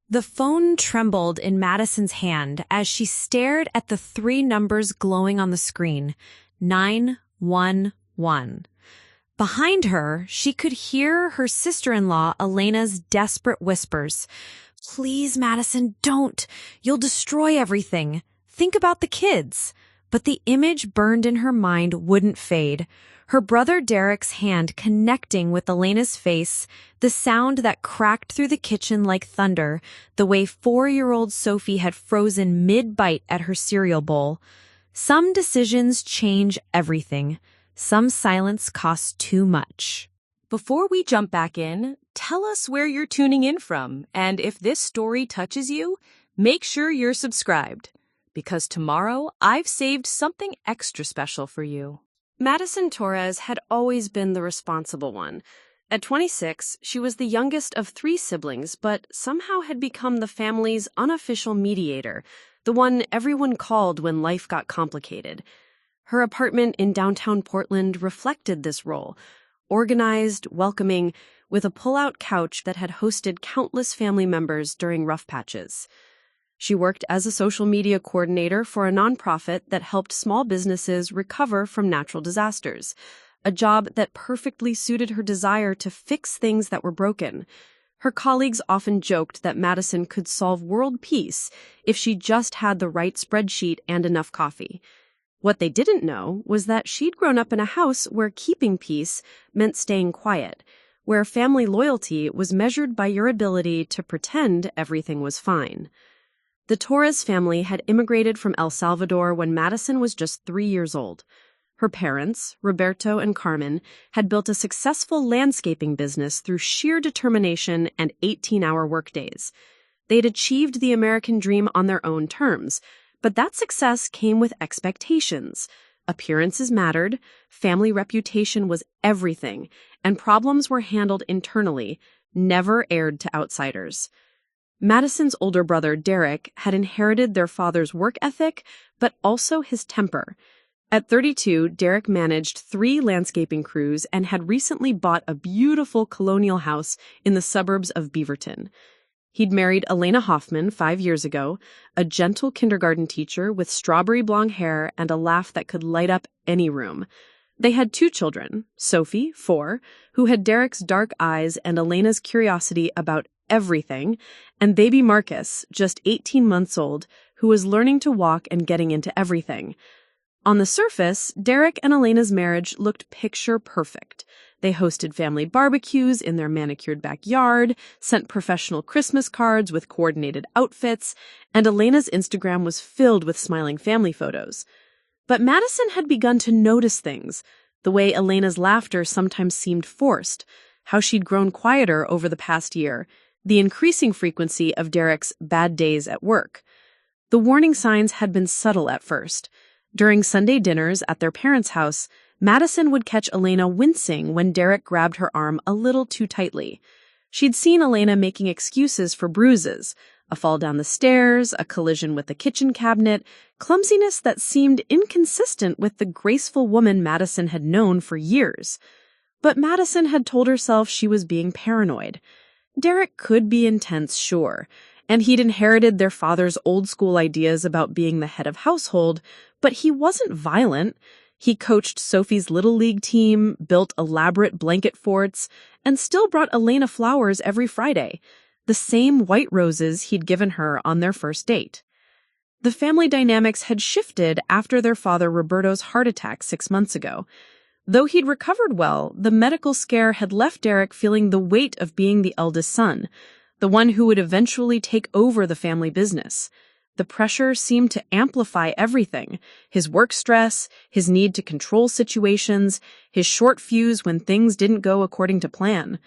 The phone trembled in Madison's hand as she stared at the three numbers glowing on the screen. 911. Behind her, she could hear her sister-in-law, Elena's desperate whispers. "Please, Madison, don't. You'll destroy everything. Think about the kids." But the image burned in her mind wouldn't fade. Her brother Derek's hand connecting with Elena's face, the sound that cracked through the kitchen like thunder, the way 4-year-old Sophie had frozen mid-bite at her cereal bowl. Some decisions change everything. Some silence costs too much. Before we jump back in, tell us where you're tuning in from, and if this story touches you, make sure you're subscribed, because tomorrow I've saved something extra special for you. Madison Torres had always been the responsible one. At 26, she was the youngest of 3 siblings, but somehow had become the family's unofficial mediator, the one everyone called when life got complicated. Her apartment in downtown Portland reflected this role, organized, welcoming, with a pull-out couch that had hosted countless family members during rough patches. She worked as a social media coordinator for a nonprofit that helped small businesses recover from natural disasters, a job that perfectly suited her desire to fix things that were broken. Her colleagues often joked that Madison could solve world peace if she just had the right spreadsheet and enough coffee. What they didn't know was that she'd grown up in a house where keeping peace meant staying quiet, where family loyalty was measured by your ability to pretend everything was fine. The Torres family had immigrated from El Salvador when Madison was just 3 years old. Her parents, Roberto and Carmen, had built a successful landscaping business through sheer determination and 18-hour workdays. They'd achieved the American dream on their own terms, but that success came with expectations. Appearances mattered, family reputation was everything, and problems were handled internally, never aired to outsiders. Madison's older brother, Derek, had inherited their father's work ethic, but also his temper. At 32, Derek managed 3 landscaping crews and had recently bought a beautiful colonial house in the suburbs of Beaverton. He'd married Elena Hoffman 5 years ago, a gentle kindergarten teacher with strawberry blonde hair and a laugh that could light up any room. They had 2 children, Sophie, 4, who had Derek's dark eyes and Elena's curiosity about everything, and baby Marcus, just 18 months old, who was learning to walk and getting into everything. On the surface, Derek and Elena's marriage looked picture perfect. They hosted family barbecues in their manicured backyard, sent professional Christmas cards with coordinated outfits, and Elena's Instagram was filled with smiling family photos. But Madison had begun to notice things, the way Elena's laughter sometimes seemed forced, how she'd grown quieter over the past year, the increasing frequency of Derek's bad days at work. The warning signs had been subtle at first. During Sunday dinners at their parents' house, Madison would catch Elena wincing when Derek grabbed her arm a little too tightly. She'd seen Elena making excuses for bruises, a fall down the stairs, a collision with the kitchen cabinet, clumsiness that seemed inconsistent with the graceful woman Madison had known for years. But Madison had told herself she was being paranoid. Derek could be intense, sure, and he'd inherited their father's old-school ideas about being the head of household, but he wasn't violent. He coached Sophie's Little League team, built elaborate blanket forts, and still brought Elena flowers every Friday, the same white roses he'd given her on their first date. The family dynamics had shifted after their father Roberto's heart attack 6 months ago. Though he'd recovered well, the medical scare had left Derek feeling the weight of being the eldest son, the one who would eventually take over the family business. The pressure seemed to amplify everything: his work stress, his need to control situations, his short fuse when things didn't go according to plan.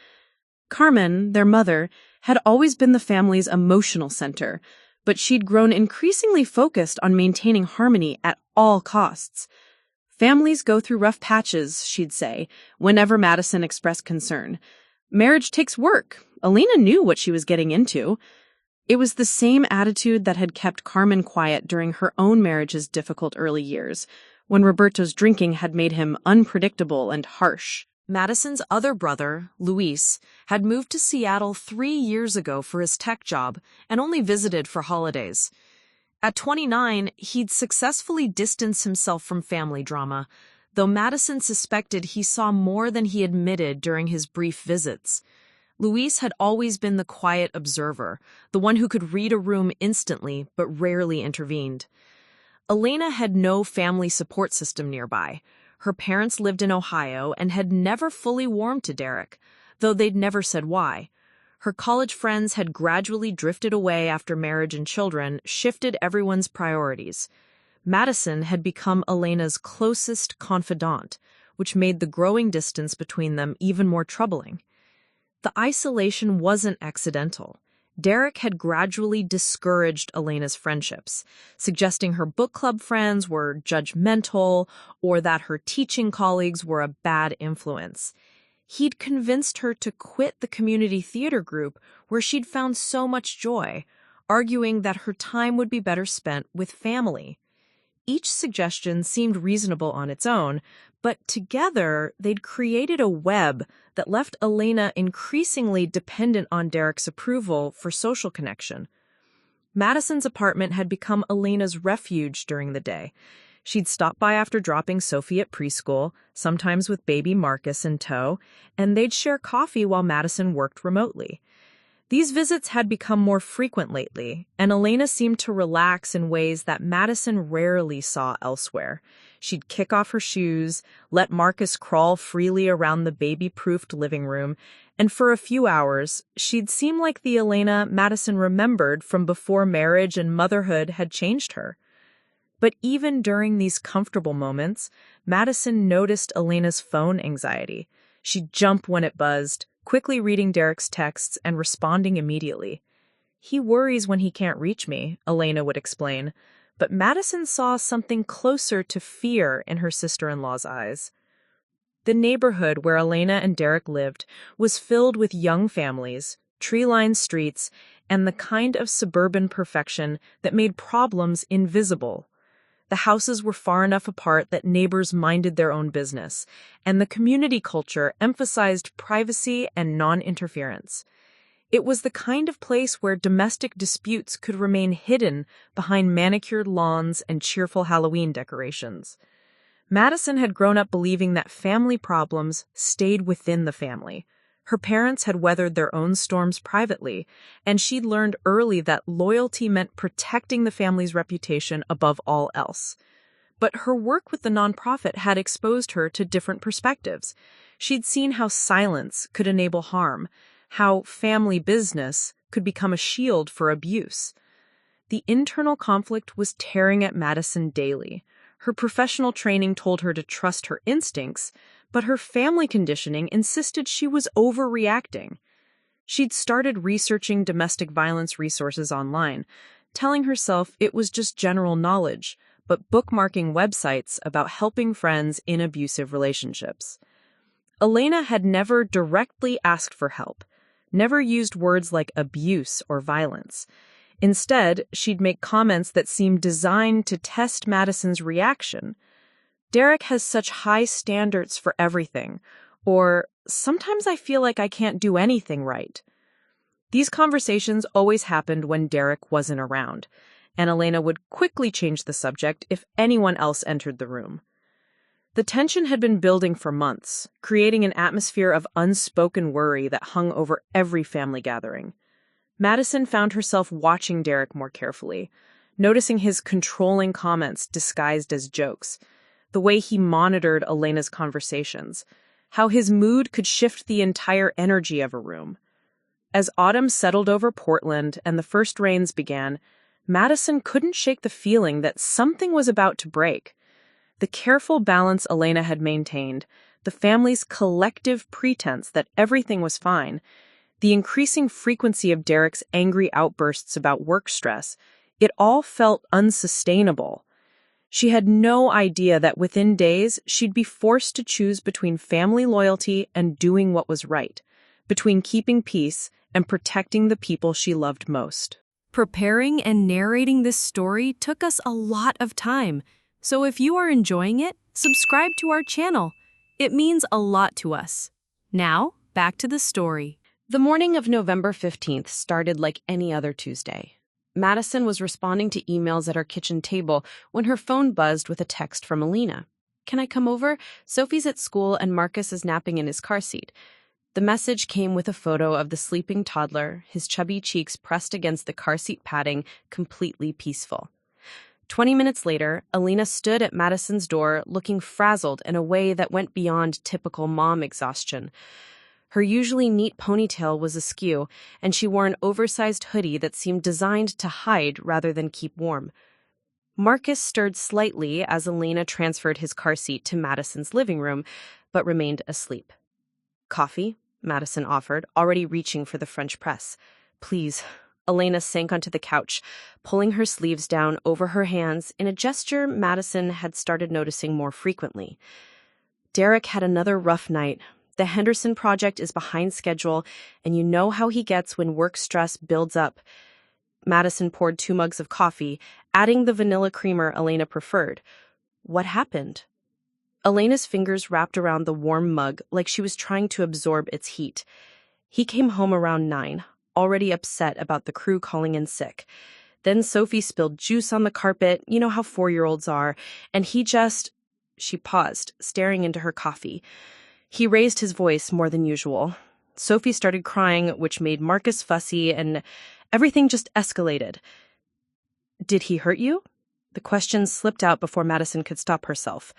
Carmen, their mother, had always been the family's emotional center, but she'd grown increasingly focused on maintaining harmony at all costs. Families go through rough patches, she'd say, whenever Madison expressed concern. Marriage takes work. Elena knew what she was getting into. It was the same attitude that had kept Carmen quiet during her own marriage's difficult early years, when Roberto's drinking had made him unpredictable and harsh. Madison's other brother, Luis, had moved to Seattle 3 years ago for his tech job and only visited for holidays. At 29, he'd successfully distanced himself from family drama, though Madison suspected he saw more than he admitted during his brief visits. Luis had always been the quiet observer, the one who could read a room instantly but rarely intervened. Elena had no family support system nearby. Her parents lived in Ohio and had never fully warmed to Derek, though they'd never said why. Her college friends had gradually drifted away after marriage and children shifted everyone's priorities. Madison had become Elena's closest confidant, which made the growing distance between them even more troubling. The isolation wasn't accidental. Derek had gradually discouraged Elena's friendships, suggesting her book club friends were judgmental or that her teaching colleagues were a bad influence. He'd convinced her to quit the community theater group where she'd found so much joy, arguing that her time would be better spent with family. Each suggestion seemed reasonable on its own, but together they'd created a web that left Elena increasingly dependent on Derek's approval for social connection. Madison's apartment had become Elena's refuge during the day. She'd stop by after dropping Sophie at preschool, sometimes with baby Marcus in tow, and they'd share coffee while Madison worked remotely. These visits had become more frequent lately, and Elena seemed to relax in ways that Madison rarely saw elsewhere. She'd kick off her shoes, let Marcus crawl freely around the baby-proofed living room, and for a few hours, she'd seem like the Elena Madison remembered from before marriage and motherhood had changed her. But even during these comfortable moments, Madison noticed Elena's phone anxiety. She'd jump when it buzzed, quickly reading Derek's texts and responding immediately. "He worries when he can't reach me," Elena would explain, but Madison saw something closer to fear in her sister-in-law's eyes. The neighborhood where Elena and Derek lived was filled with young families, tree-lined streets, and the kind of suburban perfection that made problems invisible. The houses were far enough apart that neighbors minded their own business, and the community culture emphasized privacy and non-interference. It was the kind of place where domestic disputes could remain hidden behind manicured lawns and cheerful Halloween decorations. Madison had grown up believing that family problems stayed within the family. Her parents had weathered their own storms privately, and she'd learned early that loyalty meant protecting the family's reputation above all else. But her work with the nonprofit had exposed her to different perspectives. She'd seen how silence could enable harm, how family business could become a shield for abuse. The internal conflict was tearing at Madison daily. Her professional training told her to trust her instincts, but her family conditioning insisted she was overreacting. She'd started researching domestic violence resources online, telling herself it was just general knowledge, but bookmarking websites about helping friends in abusive relationships. Elena had never directly asked for help, never used words like abuse or violence. Instead, she'd make comments that seemed designed to test Madison's reaction. "Derek has such high standards for everything," or "sometimes I feel like I can't do anything right." These conversations always happened when Derek wasn't around, and Elena would quickly change the subject if anyone else entered the room. The tension had been building for months, creating an atmosphere of unspoken worry that hung over every family gathering. Madison found herself watching Derek more carefully, noticing his controlling comments disguised as jokes, the way he monitored Elena's conversations, how his mood could shift the entire energy of a room. As autumn settled over Portland and the first rains began, Madison couldn't shake the feeling that something was about to break. The careful balance Elena had maintained, the family's collective pretense that everything was fine, the increasing frequency of Derek's angry outbursts about work stress, it all felt unsustainable. She had no idea that within days she'd be forced to choose between family loyalty and doing what was right, between keeping peace and protecting the people she loved most. Preparing and narrating this story took us a lot of time, so if you are enjoying it, subscribe to our channel. It means a lot to us. Now, back to the story. The morning of November 15th started like any other Tuesday. Madison was responding to emails at her kitchen table when her phone buzzed with a text from Elena. "Can I come over? Sophie's at school and Marcus is napping in his car seat." The message came with a photo of the sleeping toddler, his chubby cheeks pressed against the car seat padding, completely peaceful. 20 minutes later, Elena stood at Madison's door looking frazzled in a way that went beyond typical mom exhaustion. Her usually neat ponytail was askew, and she wore an oversized hoodie that seemed designed to hide rather than keep warm. Marcus stirred slightly as Elena transferred his car seat to Madison's living room, but remained asleep. "Coffee?" Madison offered, already reaching for the French press. "Please." Elena sank onto the couch, pulling her sleeves down over her hands in a gesture Madison had started noticing more frequently. Derek had another rough night. The Henderson project is behind schedule, and you know how he gets when work stress builds up. Madison poured 2 mugs of coffee, adding the vanilla creamer Elena preferred. What happened? Elena's fingers wrapped around the warm mug like she was trying to absorb its heat. He came home around 9, already upset about the crew calling in sick. Then Sophie spilled juice on the carpet, you know how 4-year-olds are, and he just... She paused, staring into her coffee. He raised his voice more than usual. Sophie started crying, which made Marcus fussy, and everything just escalated. "Did he hurt you?" The question slipped out before Madison could stop herself.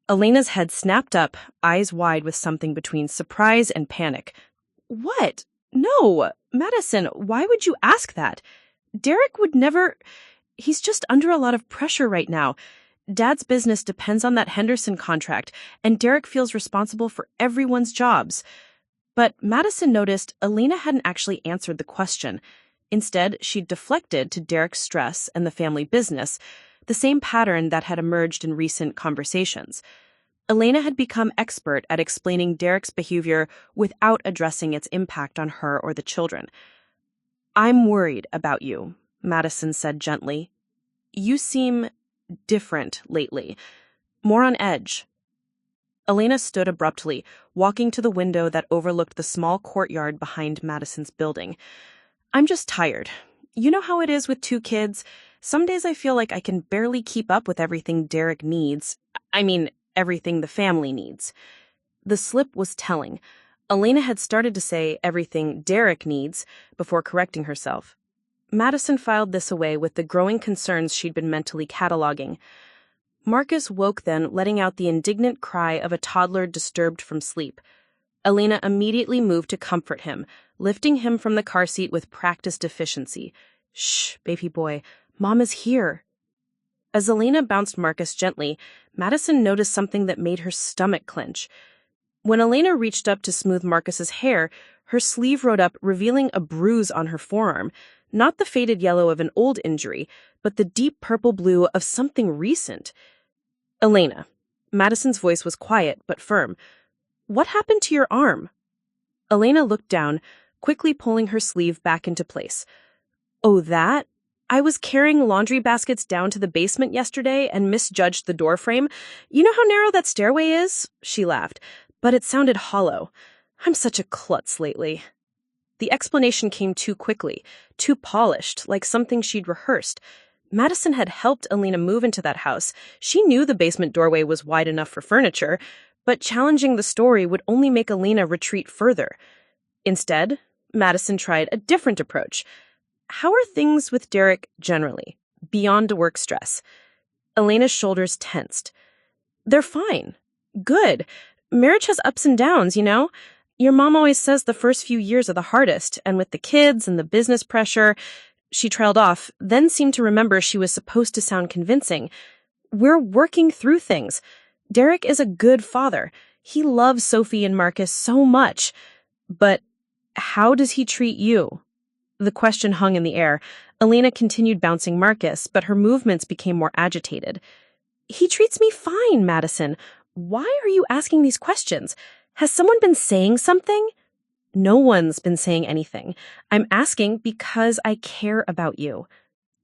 Elena's head snapped up, eyes wide with something between surprise and panic. "What? No! Madison, why would you ask that? Derek would never... He's just under a lot of pressure right now. Dad's business depends on that Henderson contract, and Derek feels responsible for everyone's jobs." But Madison noticed Elena hadn't actually answered the question. Instead, she'd deflected to Derek's stress and the family business, the same pattern that had emerged in recent conversations. Elena had become expert at explaining Derek's behavior without addressing its impact on her or the children. "I'm worried about you," Madison said gently. "You seem different lately, more on edge." Elena stood abruptly, walking to the window that overlooked the small courtyard behind Madison's building. "I'm just tired. You know how it is with 2 kids? Some days I feel like I can barely keep up with everything Derek needs. I mean, everything the family needs." The slip was telling. Elena had started to say everything Derek needs before correcting herself. Madison filed this away with the growing concerns she'd been mentally cataloging. Marcus woke then, letting out the indignant cry of a toddler disturbed from sleep. Elena immediately moved to comfort him, lifting him from the car seat with practiced efficiency. "Shh, baby boy, Mom is here." As Elena bounced Marcus gently, Madison noticed something that made her stomach clench. When Elena reached up to smooth Marcus's hair, her sleeve rode up, revealing a bruise on her forearm. Not the faded yellow of an old injury, but the deep purple blue of something recent. "Elena." Madison's voice was quiet but firm. "What happened to your arm?" Elena looked down, quickly pulling her sleeve back into place. "Oh, that? I was carrying laundry baskets down to the basement yesterday and misjudged the door frame. You know how narrow that stairway is?" She laughed, but it sounded hollow. "I'm such a klutz lately." The explanation came too quickly, too polished, like something she'd rehearsed. Madison had helped Elena move into that house. She knew the basement doorway was wide enough for furniture, but challenging the story would only make Elena retreat further. Instead, Madison tried a different approach. "How are things with Derek generally, beyond work stress?" Elena's shoulders tensed. "They're fine. Good. Marriage has ups and downs, you know? Your mom always says the first few years are the hardest, and with the kids and the business pressure..." She trailed off, then seemed to remember she was supposed to sound convincing. "We're working through things. Derek is a good father. He loves Sophie and Marcus so much. But how does he treat you?" The question hung in the air. Elena continued bouncing Marcus, but her movements became more agitated. "He treats me fine, Madison. Why are you asking these questions? Has someone been saying something?" "No one's been saying anything. I'm asking because I care about you."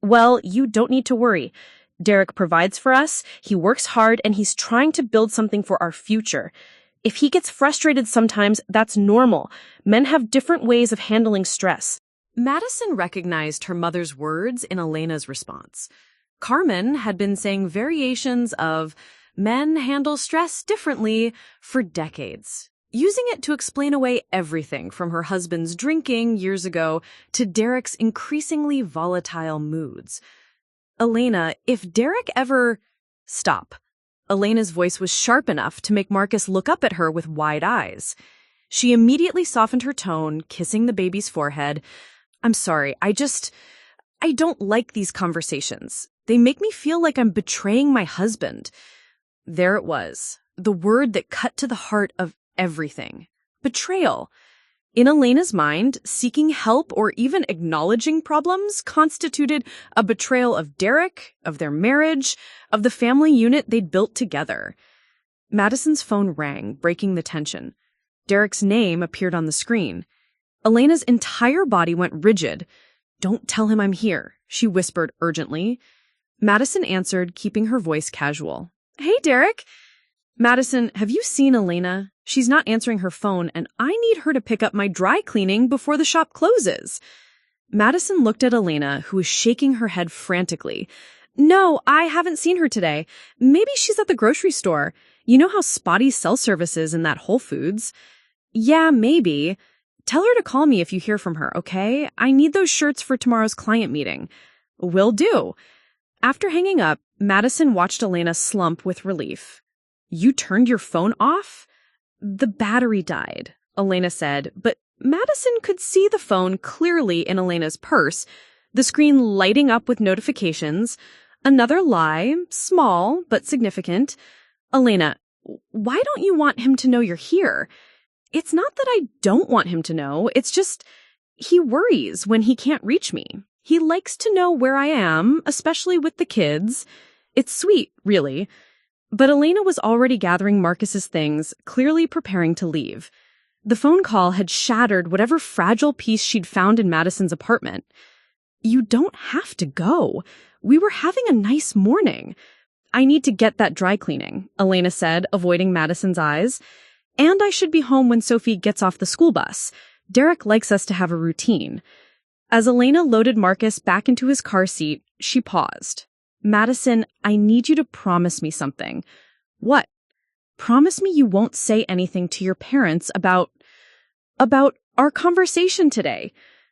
"Well, you don't need to worry. Derek provides for us, he works hard, and he's trying to build something for our future. If he gets frustrated sometimes, that's normal. Men have different ways of handling stress. Madison recognized her mother's words in Elena's response. Carmen had been saying variations of men handle stress differently for decades, using it to explain away everything from her husband's drinking years ago to Derek's increasingly volatile moods. Elena, if Derek ever... Stop. Elena's voice was sharp enough to make Marcus look up at her with wide eyes. She immediately softened her tone, kissing the baby's forehead. I'm sorry, I don't like these conversations. They make me feel like I'm betraying my husband. There it was, the word that cut to the heart of everything. Betrayal. In Elena's mind, seeking help or even acknowledging problems constituted a betrayal of Derek, of their marriage, of the family unit they'd built together. Madison's phone rang, breaking the tension. Derek's name appeared on the screen. Elena's entire body went rigid. Don't tell him I'm here, she whispered urgently. Madison answered, keeping her voice casual. Hey, Derek. Madison, have you seen Elena? She's not answering her phone, and I need her to pick up my dry cleaning before the shop closes. Madison looked at Elena, who was shaking her head frantically. No, I haven't seen her today. Maybe she's at the grocery store. You know how spotty cell service is in that Whole Foods? Yeah, maybe. Tell her to call me if you hear from her, okay? I need those shirts for tomorrow's client meeting. Will do. After hanging up, Madison watched Elena slump with relief. You turned your phone off? The battery died, Elena said, but Madison could see the phone clearly in Elena's purse, the screen lighting up with notifications. Another lie, small but significant. Elena, why don't you want him to know you're here? It's not that I don't want him to know, it's just he worries when he can't reach me. He likes to know where I am, especially with the kids. It's sweet, really. But Elena was already gathering Marcus's things, clearly preparing to leave. The phone call had shattered whatever fragile piece she'd found in Madison's apartment. You don't have to go. We were having a nice morning. I need to get that dry cleaning, Elena said, avoiding Madison's eyes. And I should be home when Sophie gets off the school bus. Derek likes us to have a routine. As Elena loaded Marcus back into his car seat, she paused. Madison, I need you to promise me something. What? Promise me you won't say anything to your parents about our conversation today.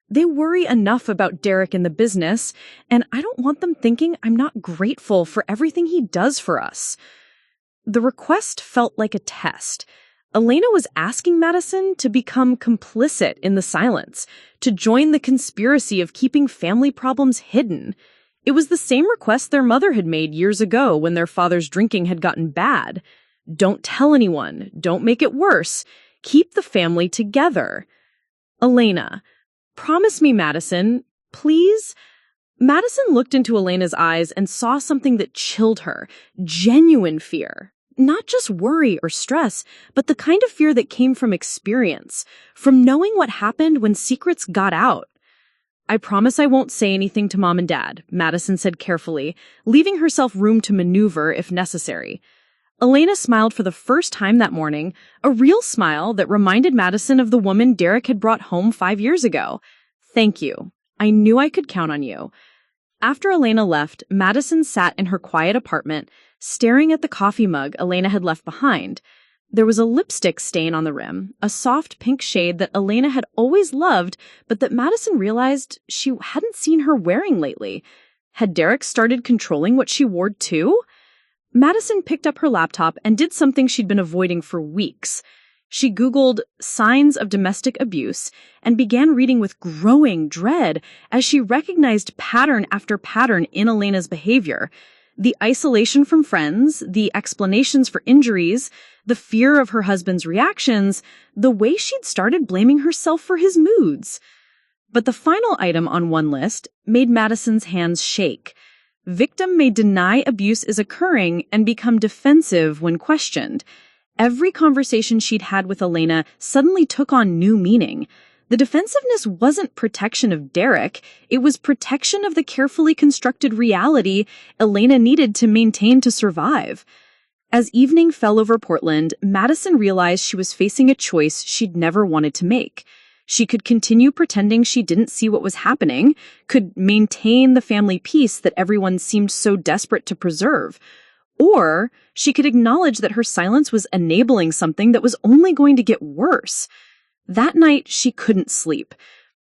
They worry enough about Derek and the business, and I don't want them thinking I'm not grateful for everything he does for us. The request felt like a test. Elena was asking Madison to become complicit in the silence, to join the conspiracy of keeping family problems hidden. It was the same request their mother had made years ago when their father's drinking had gotten bad. Don't tell anyone. Don't make it worse. Keep the family together. Elena, promise me, Madison, please? Madison looked into Elena's eyes and saw something that chilled her. Genuine fear. Not just worry or stress, but the kind of fear that came from experience, from knowing what happened when secrets got out. I promise I won't say anything to Mom and Dad, Madison said carefully, leaving herself room to maneuver if necessary. Elena smiled for the first time that morning, a real smile that reminded Madison of the woman Derek had brought home 5 years ago. Thank you. I knew I could count on you. After Elena left, Madison sat in her quiet apartment, staring at the coffee mug Elena had left behind. There was a lipstick stain on the rim, a soft pink shade that Elena had always loved, but that Madison realized she hadn't seen her wearing lately. Had Derek started controlling what she wore too? Madison picked up her laptop and did something she'd been avoiding for weeks. She Googled signs of domestic abuse and began reading with growing dread as she recognized pattern after pattern in Elena's behavior. The isolation from friends, the explanations for injuries, the fear of her husband's reactions, the way she'd started blaming herself for his moods. But the final item on one list made Madison's hands shake. Victim may deny abuse is occurring and become defensive when questioned. Every conversation she'd had with Elena suddenly took on new meaning. The defensiveness wasn't protection of Derek, it was protection of the carefully constructed reality Elena needed to maintain to survive. As evening fell over Portland, Madison realized she was facing a choice she'd never wanted to make. She could continue pretending she didn't see what was happening, could maintain the family peace that everyone seemed so desperate to preserve, or she could acknowledge that her silence was enabling something that was only going to get worse. That night, she couldn't sleep.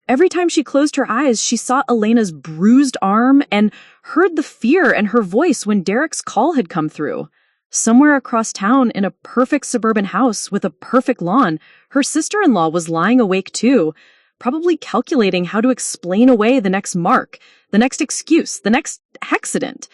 Every time she closed her eyes, she saw Elena's bruised arm and heard the fear in her voice when Derek's call had come through. Somewhere across town, in a perfect suburban house with a perfect lawn, her sister-in-law was lying awake too, probably calculating how to explain away the next mark, the next excuse, the next accident.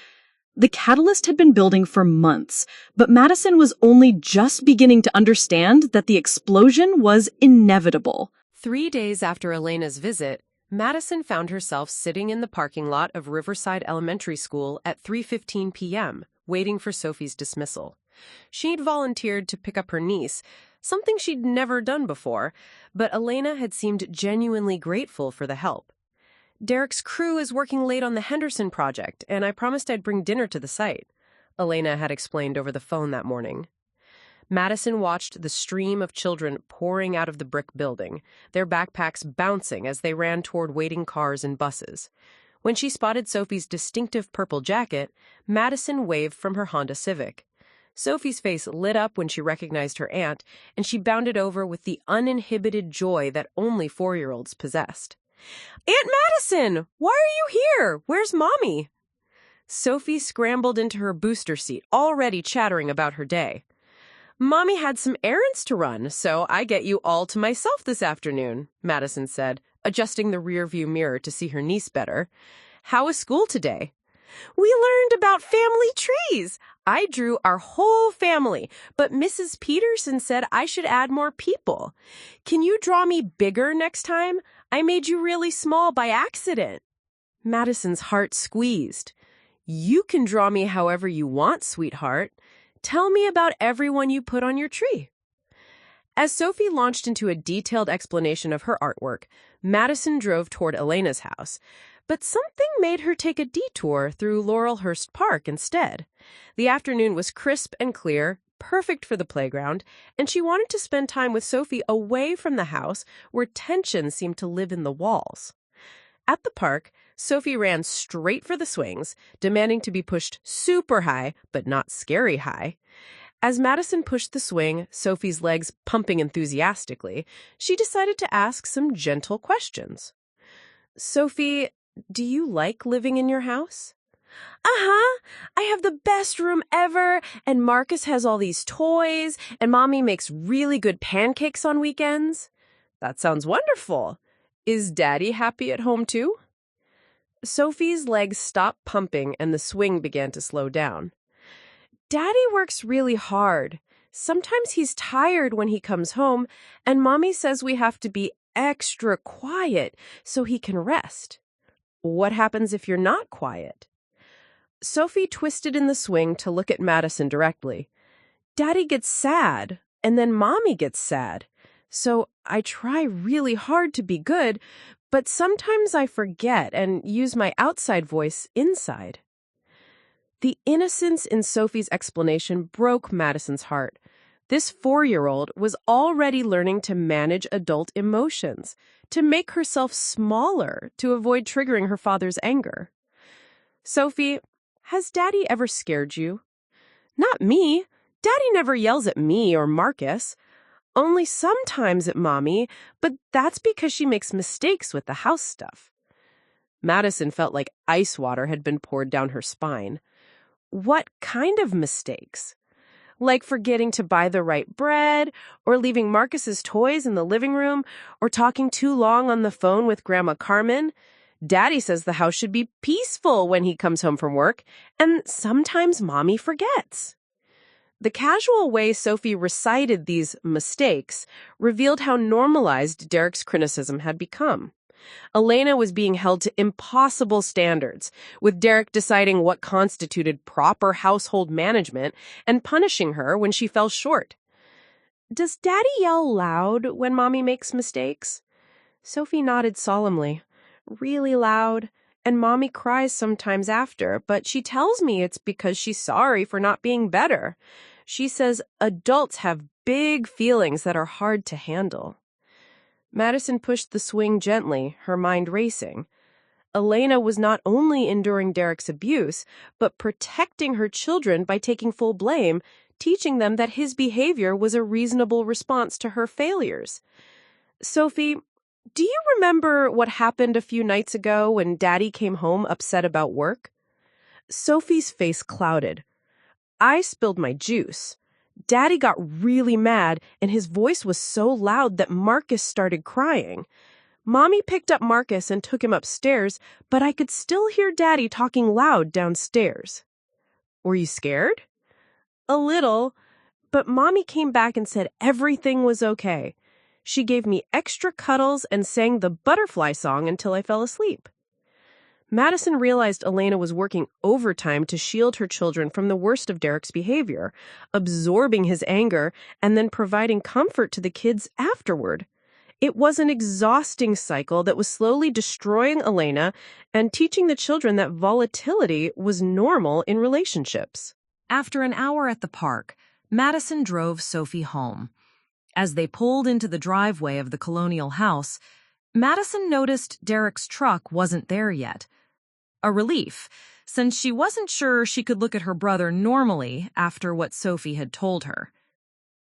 The catalyst had been building for months, but Madison was only just beginning to understand that the explosion was inevitable. 3 days after Elena's visit, Madison found herself sitting in the parking lot of Riverside Elementary School at 3:15 p.m., waiting for Sophie's dismissal. She'd volunteered to pick up her niece, something she'd never done before, but Elena had seemed genuinely grateful for the help. "Derek's crew is working late on the Henderson project, and I promised I'd bring dinner to the site," Elena had explained over the phone that morning. Madison watched the stream of children pouring out of the brick building, their backpacks bouncing as they ran toward waiting cars and buses. When she spotted Sophie's distinctive purple jacket, Madison waved from her Honda Civic. Sophie's face lit up when she recognized her aunt, and she bounded over with the uninhibited joy that only 4-year-olds possessed. "Aunt Madison! Why are you here? Where's Mommy?" Sophie scrambled into her booster seat, already chattering about her day. "Mommy had some errands to run, so I get you all to myself this afternoon," Madison said, adjusting the rearview mirror to see her niece better. "How was school today?" "We learned about family trees. I drew our whole family, but Mrs. Peterson said I should add more people. Can you draw me bigger next time? I made you really small by accident." Madison's heart squeezed. "You can draw me however you want, sweetheart. Tell me about everyone you put on your tree." As Sophie launched into a detailed explanation of her artwork, Madison drove toward Elena's house. But something made her take a detour through Laurelhurst Park instead. The afternoon was crisp and clear, perfect for the playground, and she wanted to spend time with Sophie away from the house where tension seemed to live in the walls. At the park, Sophie ran straight for the swings, demanding to be pushed super high, but not scary high. As Madison pushed the swing, Sophie's legs pumping enthusiastically, she decided to ask some gentle questions. "Sophie, do you like living in your house?" "Uh-huh. I have the best room ever, and Marcus has all these toys, and Mommy makes really good pancakes on weekends." "That sounds wonderful. Is Daddy happy at home too?" Sophie's legs stopped pumping and the swing began to slow down. "Daddy works really hard. Sometimes he's tired when he comes home, and Mommy says we have to be extra quiet so he can rest." "What happens if you're not quiet?" Sophie twisted in the swing to look at Madison directly. "Daddy gets sad, and then Mommy gets sad. So I try really hard to be good, but sometimes I forget and use my outside voice inside." The innocence in Sophie's explanation broke Madison's heart. This 4-year-old was already learning to manage adult emotions, to make herself smaller to avoid triggering her father's anger. "Sophie, has Daddy ever scared you?" "Not me. Daddy never yells at me or Marcus. Only sometimes at Mommy, but that's because she makes mistakes with the house stuff." Madison felt like ice water had been poured down her spine. "What kind of mistakes?" "Like forgetting to buy the right bread, or leaving Marcus's toys in the living room, or talking too long on the phone with Grandma Carmen. Daddy says the house should be peaceful when he comes home from work, and sometimes Mommy forgets." The casual way Sophie recited these mistakes revealed how normalized Derek's criticism had become. Elena was being held to impossible standards, with Derek deciding what constituted proper household management and punishing her when she fell short. "Does Daddy yell loud when Mommy makes mistakes?" Sophie nodded solemnly. "Really loud, and Mommy cries sometimes after, but she tells me it's because she's sorry for not being better. She says adults have big feelings that are hard to handle. Madison pushed the swing gently, her mind racing. Elena was not only enduring Derek's abuse, but protecting her children by taking full blame, teaching them that his behavior was a reasonable response to her failures. Sophie, do you remember what happened a few nights ago when Daddy came home upset about work? Sophie's face clouded. I spilled my juice. Daddy got really mad, and his voice was so loud that Marcus started crying. Mommy picked up Marcus and took him upstairs, but I could still hear Daddy talking loud downstairs. Were you scared? A little, but Mommy came back and said everything was okay. She gave me extra cuddles and sang the butterfly song until I fell asleep. Madison realized Elena was working overtime to shield her children from the worst of Derek's behavior, absorbing his anger, and then providing comfort to the kids afterward. It was an exhausting cycle that was slowly destroying Elena and teaching the children that volatility was normal in relationships. After an hour at the park, Madison drove Sophie home. As they pulled into the driveway of the colonial house, Madison noticed Derek's truck wasn't there yet. A relief, since she wasn't sure she could look at her brother normally after what Sophie had told her.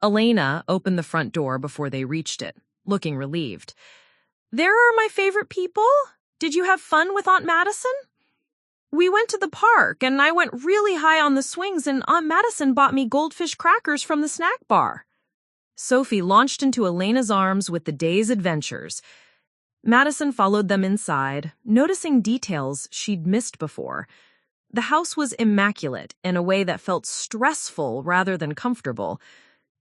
Elena opened the front door before they reached it, looking relieved. "There are my favorite people. Did you have fun with Aunt Madison?" "We went to the park, and I went really high on the swings, and Aunt Madison bought me goldfish crackers from the snack bar." Sophie launched into Elena's arms with the day's adventures. Madison followed them inside, noticing details she'd missed before. The house was immaculate in a way that felt stressful rather than comfortable.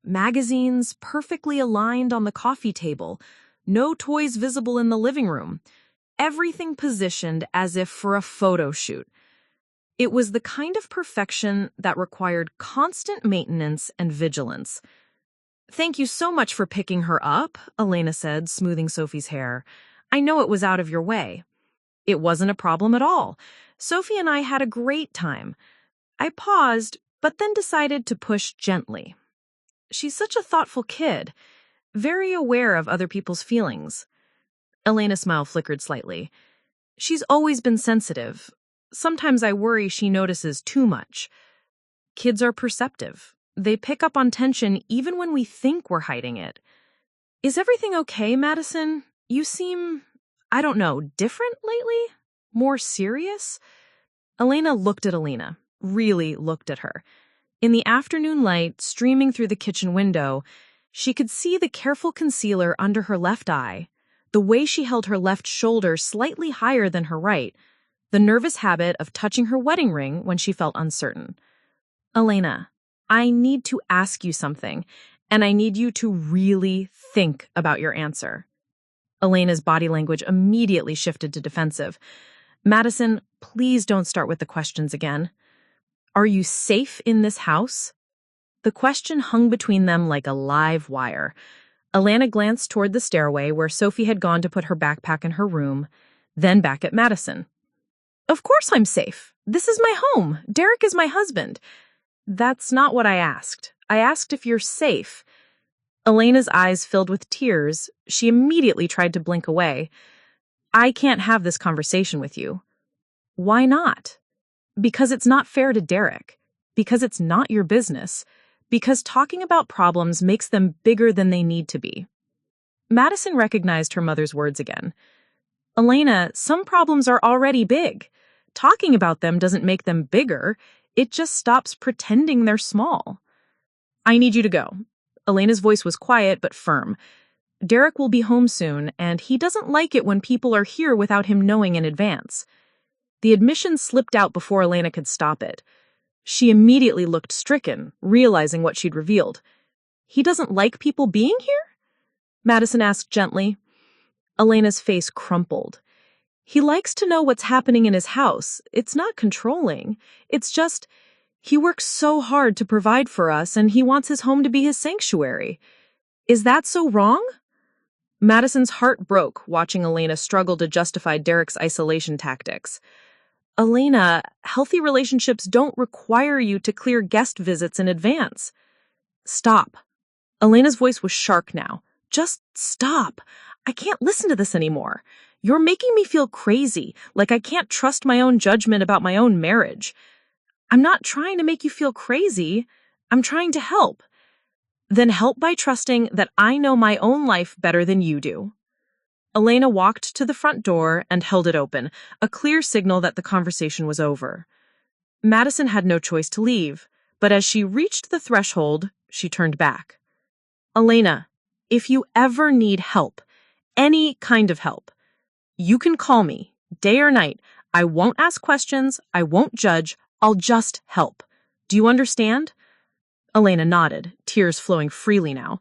Magazines perfectly aligned on the coffee table, no toys visible in the living room. Everything positioned as if for a photo shoot. It was the kind of perfection that required constant maintenance and vigilance. "Thank you so much for picking her up," Elena said, smoothing Sophie's hair. "I know it was out of your way." "It wasn't a problem at all. Sophie and I had a great time." I paused, but then decided to push gently. "She's such a thoughtful kid, very aware of other people's feelings." Elena's smile flickered slightly. "She's always been sensitive. Sometimes I worry she notices too much." Kids are perceptive. They pick up on tension even when we think we're hiding it. "Is everything okay, Madison? You seem, I don't know, different lately? More serious?" Elena looked at Elena, really looked at her. In the afternoon light streaming through the kitchen window, she could see the careful concealer under her left eye, the way she held her left shoulder slightly higher than her right, the nervous habit of touching her wedding ring when she felt uncertain. "Elena, I need to ask you something, and I need you to really think about your answer." Elena's body language immediately shifted to defensive. "Madison, please don't start with the questions again. Are you safe in this house?" The question hung between them like a live wire. Elena glanced toward the stairway where Sophie had gone to put her backpack in her room, then back at Madison. "Of course I'm safe. This is my home. Derek is my husband." "That's not what I asked. I asked if you're safe." Elena's eyes filled with tears. She immediately tried to blink away. "I can't have this conversation with you." "Why not?" "Because it's not fair to Derek. Because it's not your business. Because talking about problems makes them bigger than they need to be." Madison recognized her mother's words again. "Elena, some problems are already big. Talking about them doesn't make them bigger. It just stops pretending they're small." "I need you to go." Elena's voice was quiet but firm. "Derek will be home soon, and he doesn't like it when people are here without him knowing in advance." The admission slipped out before Elena could stop it. She immediately looked stricken, realizing what she'd revealed. "He doesn't like people being here?" Madison asked gently. Elena's face crumpled. "He likes to know what's happening in his house. It's not controlling. It's just, he works so hard to provide for us, and he wants his home to be his sanctuary. Is that so wrong?" Madison's heart broke watching Elena struggle to justify Derek's isolation tactics. Elena, healthy relationships don't require you to clear guest visits in advance. Stop. Elena's voice was sharp now. Just stop. I can't listen to this anymore. You're making me feel crazy, like I can't trust my own judgment about my own marriage. I'm not trying to make you feel crazy. I'm trying to help. Then help by trusting that I know my own life better than you do. Elena walked to the front door and held it open, a clear signal that the conversation was over. Madison had no choice to leave, but as she reached the threshold, she turned back. Elena, if you ever need help, any kind of help, you can call me, day or night. I won't ask questions, I won't judge, I'll just help. Do you understand? Elena nodded, tears flowing freely now.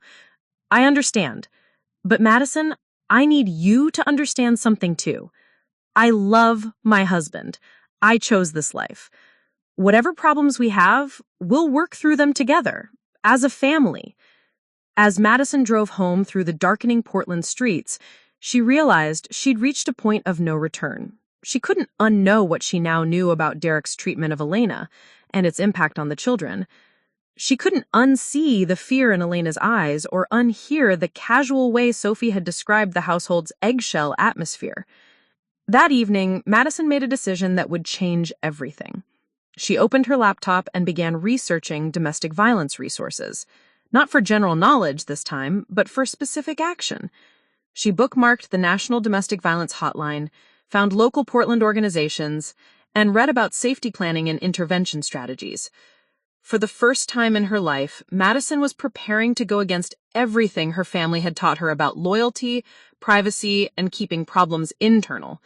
I understand. But Madison, I need you to understand something too. I love my husband. I chose this life. Whatever problems we have, we'll work through them together, as a family. As Madison drove home through the darkening Portland streets, she realized she'd reached a point of no return. She couldn't unknow what she now knew about Derek's treatment of Elena and its impact on the children. She couldn't unsee the fear in Elena's eyes or unhear the casual way Sophie had described the household's eggshell atmosphere. That evening, Madison made a decision that would change everything. She opened her laptop and began researching domestic violence resources. Not for general knowledge this time, but for specific action. She bookmarked the National Domestic Violence Hotline, found local Portland organizations, and read about safety planning and intervention strategies. For the first time in her life, Madison was preparing to go against everything her family had taught her about loyalty, privacy, and keeping problems internal.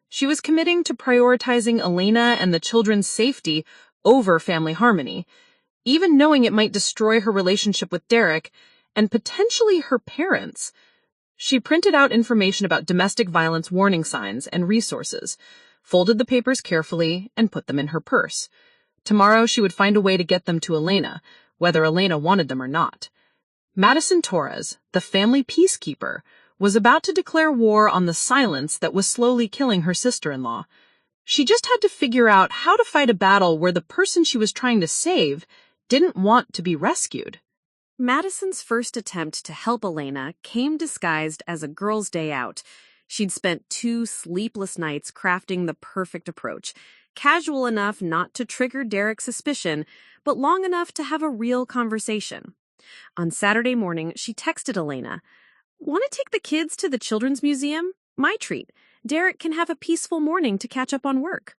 She was committing to prioritizing Elena and the children's safety over family harmony, even knowing it might destroy her relationship with Derek and potentially her parents. She printed out information about domestic violence warning signs and resources, folded the papers carefully, and put them in her purse. Tomorrow she would find a way to get them to Elena, whether Elena wanted them or not. Madison Torres, the family peacekeeper, was about to declare war on the silence that was slowly killing her sister-in-law. She just had to figure out how to fight a battle where the person she was trying to save didn't want to be rescued. Madison's first attempt to help Elena came disguised as a girl's day out. She'd spent 2 sleepless nights crafting the perfect approach, casual enough not to trigger Derek's suspicion, but long enough to have a real conversation. On Saturday morning, she texted Elena, "Want to take the kids to the Children's Museum? My treat. Derek can have a peaceful morning to catch up on work."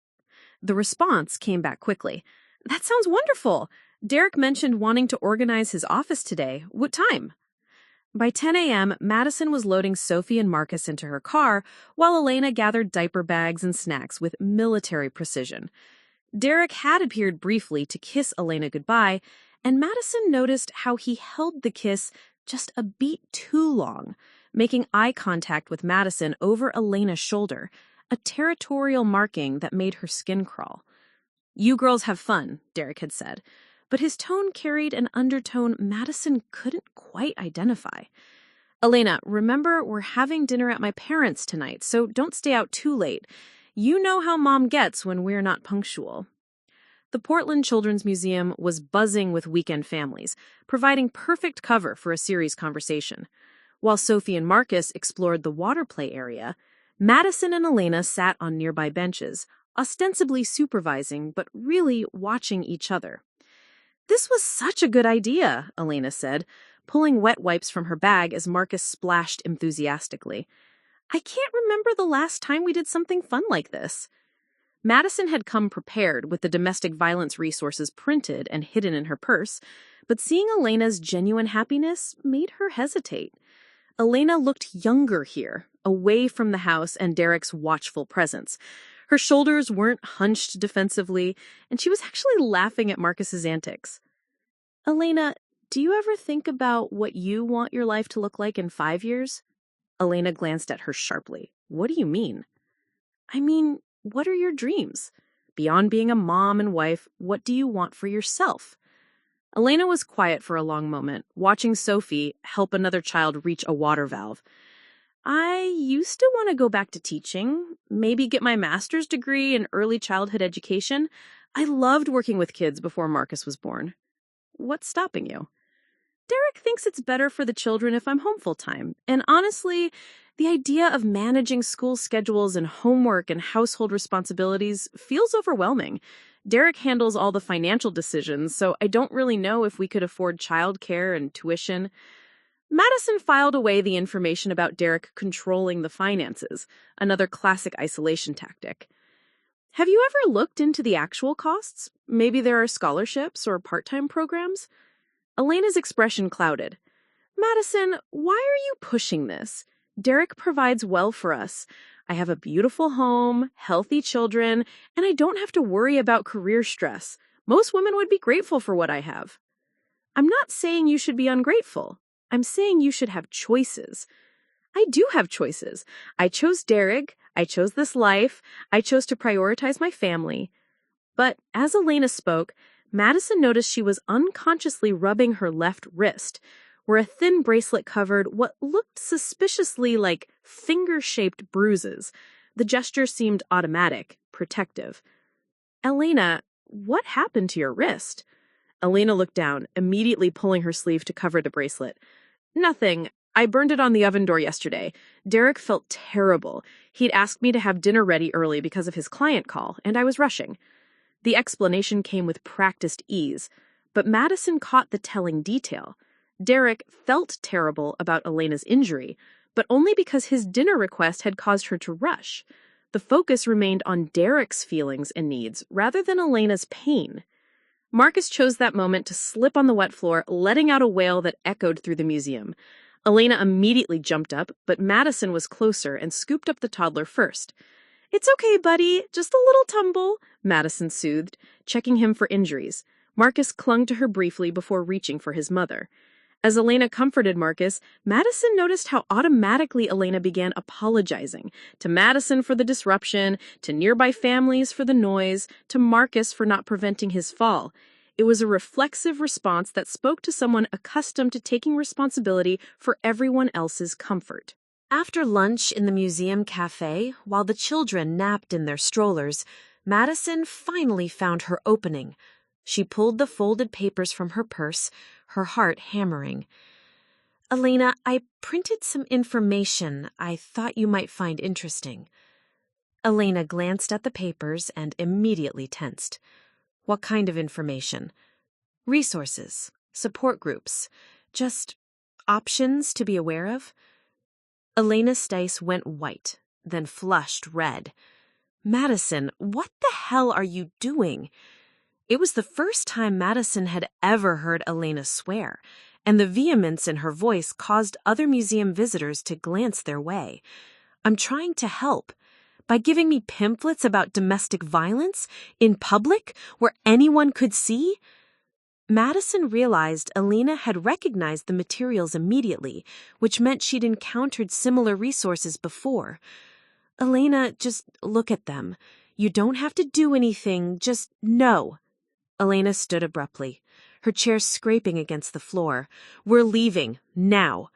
The response came back quickly. "That sounds wonderful. Derek mentioned wanting to organize his office today. What time?" By 10 a.m., Madison was loading Sophie and Marcus into her car, while Elena gathered diaper bags and snacks with military precision. Derek had appeared briefly to kiss Elena goodbye, and Madison noticed how he held the kiss just a beat too long, making eye contact with Madison over Elena's shoulder, a territorial marking that made her skin crawl. "You girls have fun," Derek had said, but his tone carried an undertone Madison couldn't quite identify. "Elena, remember we're having dinner at my parents' tonight, so don't stay out too late. You know how Mom gets when we're not punctual." The Portland Children's Museum was buzzing with weekend families, providing perfect cover for a serious conversation. While Sophie and Marcus explored the water play area, Madison and Elena sat on nearby benches, ostensibly supervising but really watching each other. "This was such a good idea," Elena said, pulling wet wipes from her bag as Marcus splashed enthusiastically. "I can't remember the last time we did something fun like this." Madison had come prepared with the domestic violence resources printed and hidden in her purse, but seeing Elena's genuine happiness made her hesitate. Elena looked younger here, away from the house and Derek's watchful presence. Her shoulders weren't hunched defensively, and she was actually laughing at Marcus's antics. "Elena, do you ever think about what you want your life to look like in 5 years?" Elena glanced at her sharply. "What do you mean?" "I mean, what are your dreams? Beyond being a mom and wife, what do you want for yourself?" Elena was quiet for a long moment, watching Sophie help another child reach a water valve. I used to want to go back to teaching, maybe get my master's degree in early childhood education. I loved working with kids before Marcus was born. What's stopping you? Derek thinks it's better for the children if I'm home full-time. And honestly, the idea of managing school schedules and homework and household responsibilities feels overwhelming. Derek handles all the financial decisions, so I don't really know if we could afford childcare and tuition. Madison filed away the information about Derek controlling the finances, another classic isolation tactic. Have you ever looked into the actual costs? Maybe there are scholarships or part-time programs? Elena's expression clouded. Madison, why are you pushing this? Derek provides well for us. I have a beautiful home, healthy children, and I don't have to worry about career stress. Most women would be grateful for what I have. I'm not saying you should be ungrateful. I'm saying you should have choices. I do have choices. I chose Derek. I chose this life. I chose to prioritize my family. But as Elena spoke, Madison noticed she was unconsciously rubbing her left wrist, where a thin bracelet covered what looked suspiciously like finger-shaped bruises. The gesture seemed automatic, protective. Elena, what happened to your wrist? Elena looked down, immediately pulling her sleeve to cover the bracelet. Nothing. I burned it on the oven door yesterday. Derek felt terrible. He'd asked me to have dinner ready early because of his client call, and I was rushing. The explanation came with practiced ease, but Madison caught the telling detail. Derek felt terrible about Elena's injury, but only because his dinner request had caused her to rush. The focus remained on Derek's feelings and needs rather than Elena's pain. Marcus chose that moment to slip on the wet floor, letting out a wail that echoed through the museum. Elena immediately jumped up, but Madison was closer and scooped up the toddler first. It's okay, buddy, just a little tumble, Madison soothed, checking him for injuries. Marcus clung to her briefly before reaching for his mother. As Elena comforted Marcus, Madison noticed how automatically Elena began apologizing, to Madison for the disruption, to nearby families for the noise, to Marcus for not preventing his fall. It was a reflexive response that spoke to someone accustomed to taking responsibility for everyone else's comfort. After lunch in the museum cafe, while the children napped in their strollers, Madison finally found her opening. She pulled the folded papers from her purse, her heart hammering. Elena, I printed some information I thought you might find interesting. Elena glanced at the papers and immediately tensed. What kind of information? Resources, support groups, just options to be aware of? Elena's face went white, then flushed red. Madison, what the hell are you doing? It was the first time Madison had ever heard Elena swear, and the vehemence in her voice caused other museum visitors to glance their way. I'm trying to help. By giving me pamphlets about domestic violence in public where anyone could see? Madison realized Elena had recognized the materials immediately, which meant she'd encountered similar resources before. Elena, just look at them. You don't have to do anything, just know. Elena stood abruptly, her chair scraping against the floor. We're leaving, now.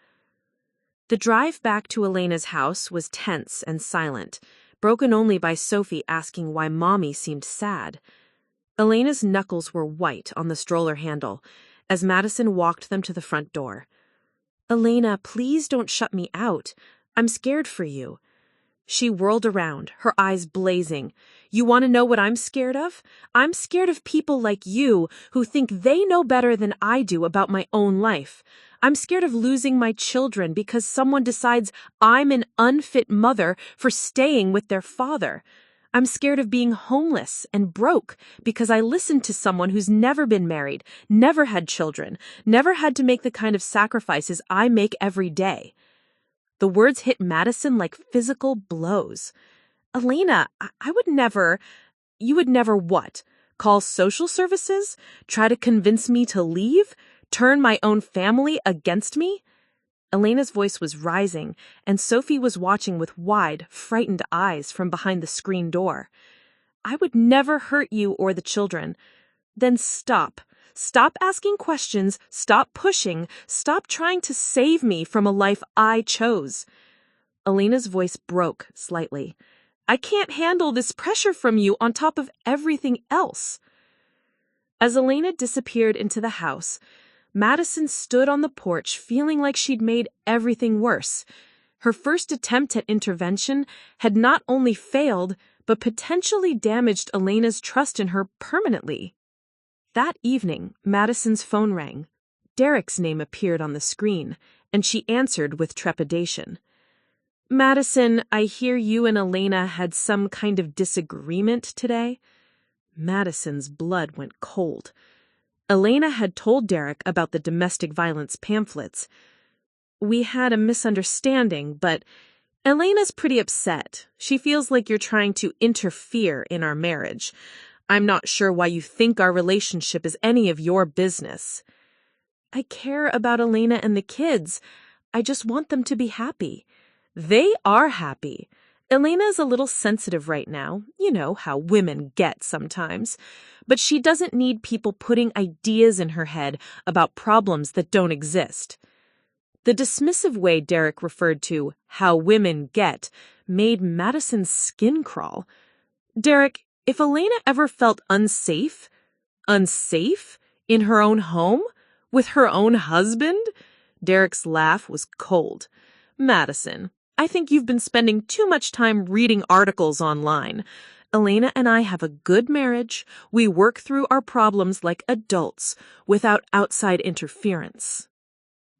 The drive back to Elena's house was tense and silent, broken only by Sophie asking why Mommy seemed sad. Elena's knuckles were white on the stroller handle as Madison walked them to the front door. Elena, please don't shut me out. I'm scared for you. She whirled around, her eyes blazing. You want to know what I'm scared of? I'm scared of people like you who think they know better than I do about my own life. I'm scared of losing my children because someone decides I'm an unfit mother for staying with their father. I'm scared of being homeless and broke because I listened to someone who's never been married, never had children, never had to make the kind of sacrifices I make every day. The words hit Madison like physical blows. Elena, I would never... You would never what? Call social services? Try to convince me to leave? Turn my own family against me? Elena's voice was rising, and Sophie was watching with wide, frightened eyes from behind the screen door. I would never hurt you or the children. Then stop. Stop asking questions, stop pushing, stop trying to save me from a life I chose. Elena's voice broke slightly. "I can't handle this pressure from you on top of everything else." As Elena disappeared into the house, Madison stood on the porch feeling like she'd made everything worse. Her first attempt at intervention had not only failed, but potentially damaged Elena's trust in her permanently. That evening, Madison's phone rang. Derek's name appeared on the screen, and she answered with trepidation. "Madison, I hear you and Elena had some kind of disagreement today." Madison's blood went cold. Elena had told Derek about the domestic violence pamphlets. "We had a misunderstanding, but Elena's pretty upset. She feels like you're trying to interfere in our marriage. I'm not sure why you think our relationship is any of your business." "I care about Elena and the kids. I just want them to be happy." "They are happy. Elena's a little sensitive right now. You know how women get sometimes. But she doesn't need people putting ideas in her head about problems that don't exist." The dismissive way Derek referred to how women get made Madison's skin crawl. "Derek, if Elena ever felt unsafe in her own home, with her own husband?" Derek's laugh was cold. "Madison, I think you've been spending too much time reading articles online. Elena and I have a good marriage. We work through our problems like adults, without outside interference."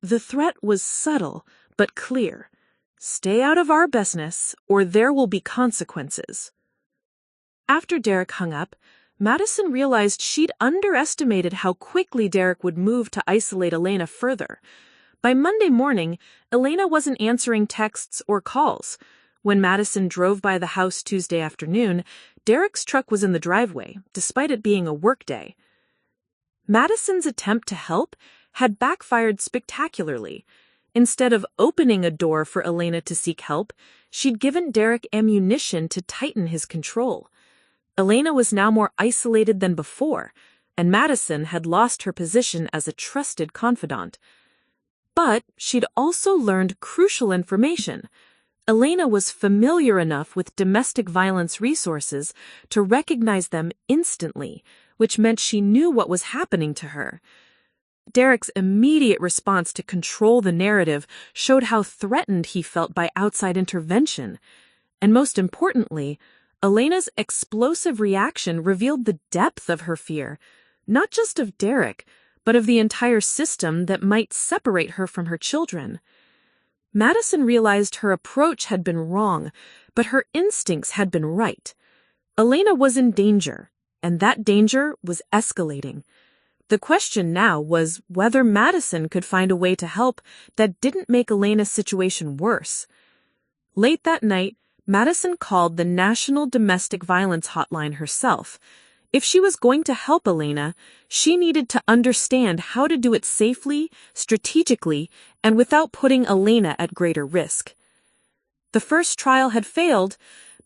The threat was subtle, but clear. "Stay out of our business, or there will be consequences." After Derek hung up, Madison realized she'd underestimated how quickly Derek would move to isolate Elena further. By Monday morning, Elena wasn't answering texts or calls. When Madison drove by the house Tuesday afternoon, Derek's truck was in the driveway, despite it being a workday. Madison's attempt to help had backfired spectacularly. Instead of opening a door for Elena to seek help, she'd given Derek ammunition to tighten his control. Elena was now more isolated than before, and Madison had lost her position as a trusted confidant. But she'd also learned crucial information. Elena was familiar enough with domestic violence resources to recognize them instantly, which meant she knew what was happening to her. Derek's immediate response to control the narrative showed how threatened he felt by outside intervention. And most importantly, Elena's explosive reaction revealed the depth of her fear, not just of Derek, but of the entire system that might separate her from her children. Madison realized her approach had been wrong, but her instincts had been right. Elena was in danger, and that danger was escalating. The question now was whether Madison could find a way to help that didn't make Elena's situation worse. Late that night, Madison called the National Domestic Violence Hotline herself. If she was going to help Elena, she needed to understand how to do it safely, strategically, and without putting Elena at greater risk. The first trial had failed,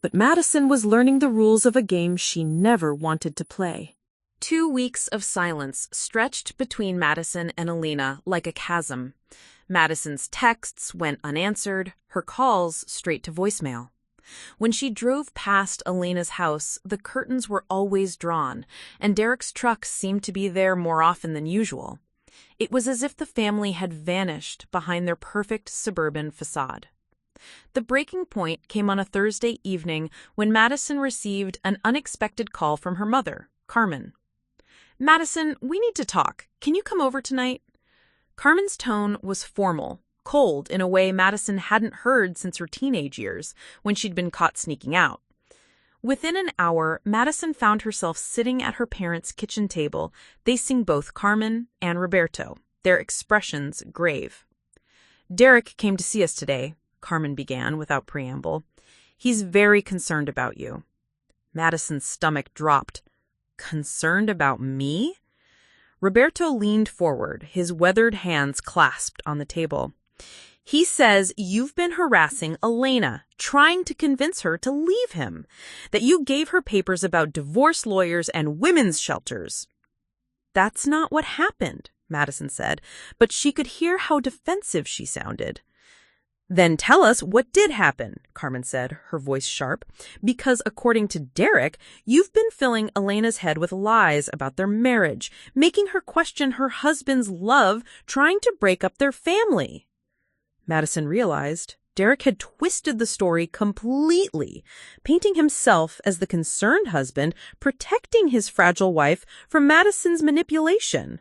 but Madison was learning the rules of a game she never wanted to play. 2 weeks of silence stretched between Madison and Elena like a chasm. Madison's texts went unanswered, her calls straight to voicemail. When she drove past Elena's house, the curtains were always drawn, and Derek's truck seemed to be there more often than usual. It was as if the family had vanished behind their perfect suburban facade. The breaking point came on a Thursday evening when Madison received an unexpected call from her mother, Carmen. "Madison, we need to talk. Can you come over tonight?" Carmen's tone was formal, cold in a way Madison hadn't heard since her teenage years, when she'd been caught sneaking out. Within an hour, Madison found herself sitting at her parents' kitchen table, facing both Carmen and Roberto, their expressions grave. "Derek came to see us today," Carmen began without preamble. "He's very concerned about you." Madison's stomach dropped. "Concerned about me?" Roberto leaned forward, his weathered hands clasped on the table. "He says you've been harassing Elena, trying to convince her to leave him, that you gave her papers about divorce lawyers and women's shelters." "That's not what happened," Madison said, but she could hear how defensive she sounded. Then tell us what did happen, Carmen said, her voice sharp, because according to Derek, you've been filling Elena's head with lies about their marriage, making her question her husband's love, trying to break up their family. Madison realized Derek had twisted the story completely, painting himself as the concerned husband, protecting his fragile wife from Madison's manipulation.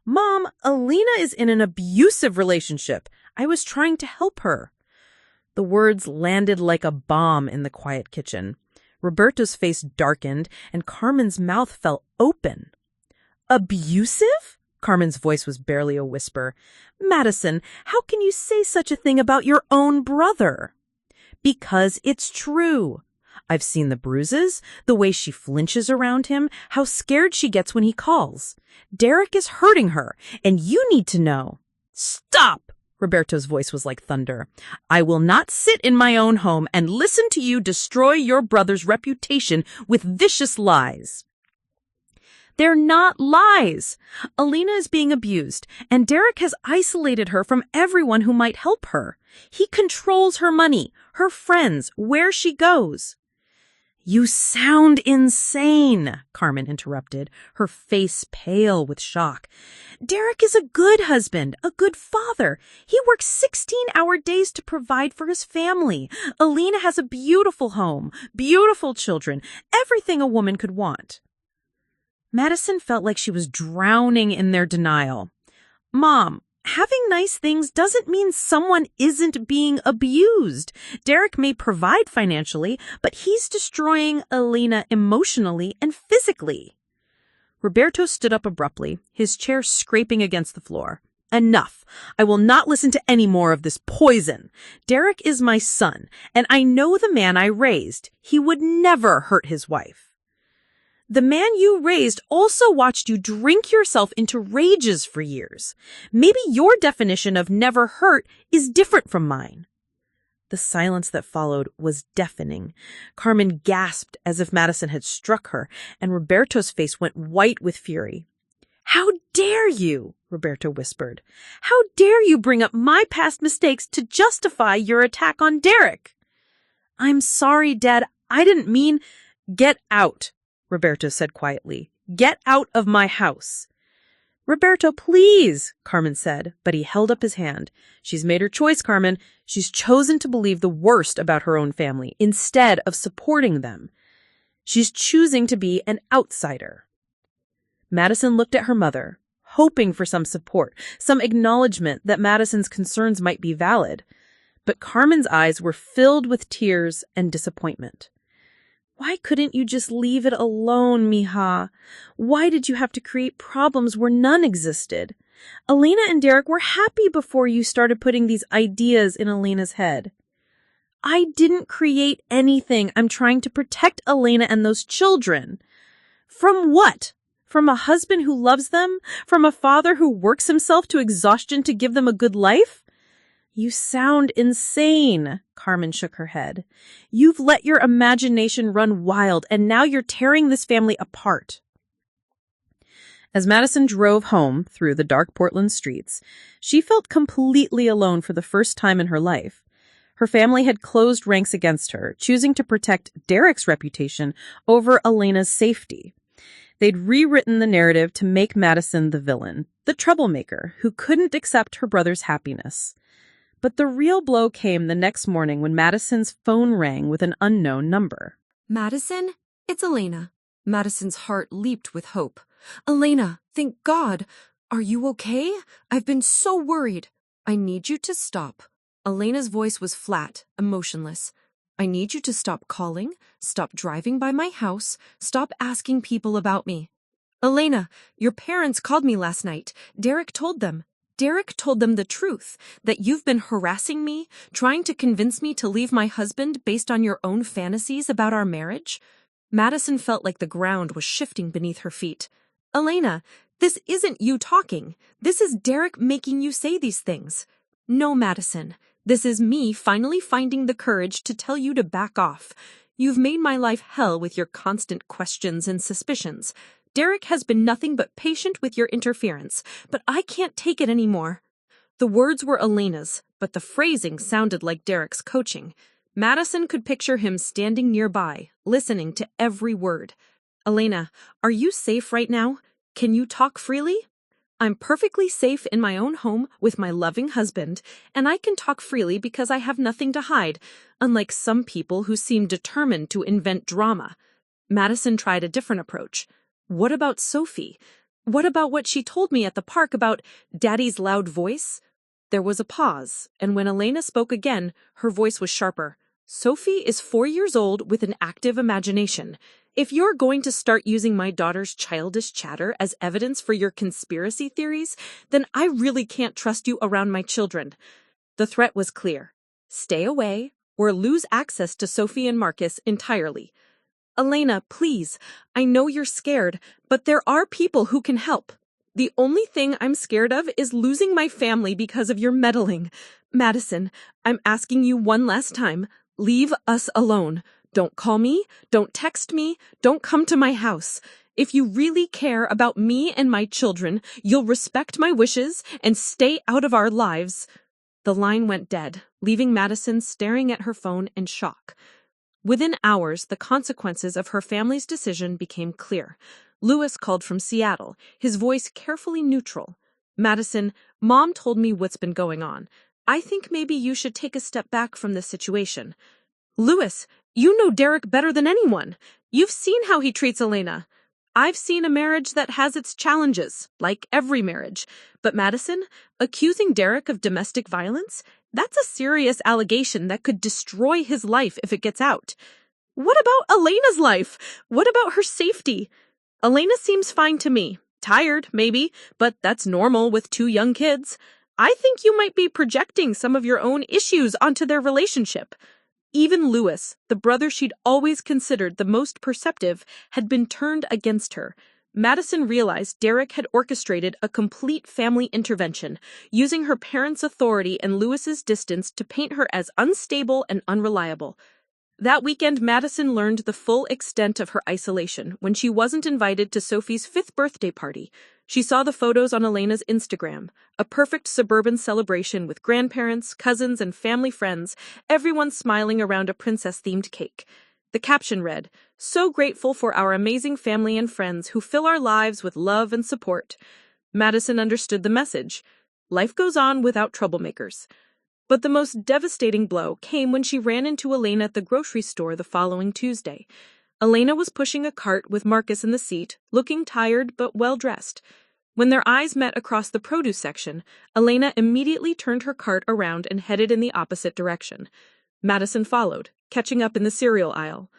Mom, Elena is in an abusive relationship. I was trying to help her. The words landed like a bomb in the quiet kitchen. Roberto's face darkened, and Carmen's mouth fell open. Abusive? Carmen's voice was barely a whisper. Madison, how can you say such a thing about your own brother? Because it's true. I've seen the bruises, the way she flinches around him, how scared she gets when he calls. Derek is hurting her, and you need to know. Stop! Roberto's voice was like thunder. I will not sit in my own home and listen to you destroy your brother's reputation with vicious lies. They're not lies. Elena is being abused, and Derek has isolated her from everyone who might help her. He controls her money, her friends, where she goes. You sound insane, Carmen interrupted, her face pale with shock. Derek is a good husband, a good father. He works 16-hour days to provide for his family. Elena has a beautiful home, beautiful children, everything a woman could want. Madison felt like she was drowning in their denial. Mom, having nice things doesn't mean someone isn't being abused. Derek may provide financially, but he's destroying Elena emotionally and physically. Roberto stood up abruptly, his chair scraping against the floor. Enough. I will not listen to any more of this poison. Derek is my son, and I know the man I raised. He would never hurt his wife. The man you raised also watched you drink yourself into rages for years. Maybe your definition of never hurt is different from mine. The silence that followed was deafening. Carmen gasped as if Madison had struck her, and Roberto's face went white with fury. How dare you? Roberto whispered. How dare you bring up my past mistakes to justify your attack on Derek? I'm sorry, Dad. I didn't mean... Get out, Roberto said quietly. Get out of my house. Roberto, please, Carmen said, but he held up his hand. She's made her choice, Carmen. She's chosen to believe the worst about her own family instead of supporting them. She's choosing to be an outsider. Madison looked at her mother, hoping for some support, some acknowledgement that Madison's concerns might be valid. But Carmen's eyes were filled with tears and disappointment. Why couldn't you just leave it alone, mija? Why did you have to create problems where none existed? Elena and Derek were happy before you started putting these ideas in Elena's head. I didn't create anything. I'm trying to protect Elena and those children. From what? From a husband who loves them? From a father who works himself to exhaustion to give them a good life? You sound insane, Carmen shook her head. You've let your imagination run wild, and now you're tearing this family apart. As Madison drove home through the dark Portland streets, she felt completely alone for the first time in her life. Her family had closed ranks against her, choosing to protect Derek's reputation over Elena's safety. They'd rewritten the narrative to make Madison the villain, the troublemaker who couldn't accept her brother's happiness. But the real blow came the next morning when Madison's phone rang with an unknown number. Madison? It's Elena. Madison's heart leaped with hope. Elena, thank God. Are you okay? I've been so worried. I need you to stop. Elena's voice was flat, emotionless. I need you to stop calling, stop driving by my house, stop asking people about me. Elena, your parents called me last night. Derek told them the truth, that you've been harassing me, trying to convince me to leave my husband based on your own fantasies about our marriage. Madison felt like the ground was shifting beneath her feet. Elena, this isn't you talking. This is Derek making you say these things. No, Madison, this is me finally finding the courage to tell you to back off. You've made my life hell with your constant questions and suspicions. Derek has been nothing but patient with your interference, but I can't take it anymore. The words were Elena's, but the phrasing sounded like Derek's coaching. Madison could picture him standing nearby, listening to every word. "Elena, are you safe right now? Can you talk freely?" "I'm perfectly safe in my own home with my loving husband, and I can talk freely because I have nothing to hide, unlike some people who seem determined to invent drama." Madison tried a different approach. "What about Sophie? What about what she told me at the park about Daddy's loud voice?" There was a pause, and when Elena spoke again, her voice was sharper. "Sophie is 4 years old with an active imagination. If you're going to start using my daughter's childish chatter as evidence for your conspiracy theories, then I really can't trust you around my children." The threat was clear. Stay away or lose access to Sophie and Marcus entirely. "Elena, please, I know you're scared, but there are people who can help. The only thing I'm scared of is losing my family because of your meddling. Madison, I'm asking you one last time, leave us alone. Don't call me, don't text me, don't come to my house. If you really care about me and my children, you'll respect my wishes and stay out of our lives." The line went dead, leaving Madison staring at her phone in shock. Within hours, the consequences of her family's decision became clear. Lewis called from Seattle, his voice carefully neutral. "Madison, Mom told me what's been going on. I think maybe you should take a step back from this situation." "Lewis, you know Derek better than anyone. You've seen how he treats Elena." "I've seen a marriage that has its challenges, like every marriage. But Madison, accusing Derek of domestic violence? That's a serious allegation that could destroy his life if it gets out." "What about Elena's life? What about her safety?" "Elena seems fine to me. Tired, maybe, but that's normal with 2 young kids. I think you might be projecting some of your own issues onto their relationship." Even Lewis, the brother she'd always considered the most perceptive, had been turned against her. Madison realized Derek had orchestrated a complete family intervention, using her parents' authority and Lewis's distance to paint her as unstable and unreliable. That weekend, Madison learned the full extent of her isolation when she wasn't invited to Sophie's 5th birthday party. She saw the photos on Elena's Instagram, a perfect suburban celebration with grandparents, cousins, and family friends, everyone smiling around a princess-themed cake. The caption read, "So grateful for our amazing family and friends who fill our lives with love and support." Madison understood the message. Life goes on without troublemakers. But the most devastating blow came when she ran into Elena at the grocery store the following Tuesday. Elena was pushing a cart with Marcus in the seat, looking tired but well-dressed. When their eyes met across the produce section, Elena immediately turned her cart around and headed in the opposite direction. Madison followed, catching up in the cereal aisle.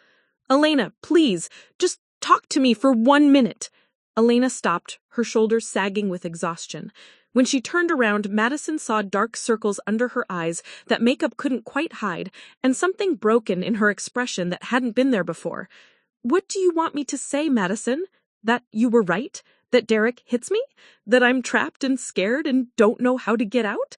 "Elena, please, just talk to me for 1 minute." Elena stopped, her shoulders sagging with exhaustion. When she turned around, Madison saw dark circles under her eyes that makeup couldn't quite hide, and something broken in her expression that hadn't been there before. "What do you want me to say, Madison? That you were right? That Derek hits me? That I'm trapped and scared and don't know how to get out?"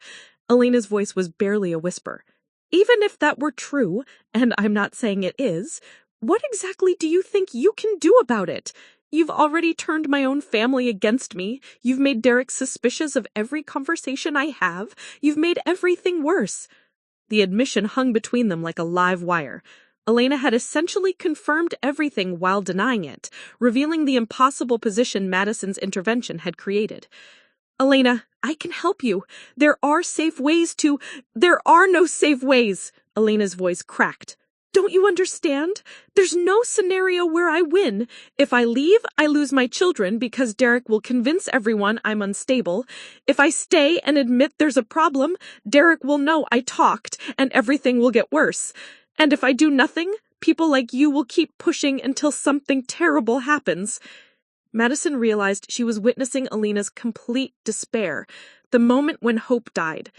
Elena's voice was barely a whisper. "Even if that were true, and I'm not saying it is, what exactly do you think you can do about it? You've already turned my own family against me. You've made Derek suspicious of every conversation I have. You've made everything worse." The admission hung between them like a live wire. Elena had essentially confirmed everything while denying it, revealing the impossible position Madison's intervention had created. "Elena, I can help you. There are safe ways to—" "There are no safe ways," Elena's voice cracked. "Don't you understand? There's no scenario where I win. If I leave, I lose my children because Derek will convince everyone I'm unstable. If I stay and admit there's a problem, Derek will know I talked and everything will get worse. And if I do nothing, people like you will keep pushing until something terrible happens." Madison realized she was witnessing Elena's complete despair, the moment when hope died.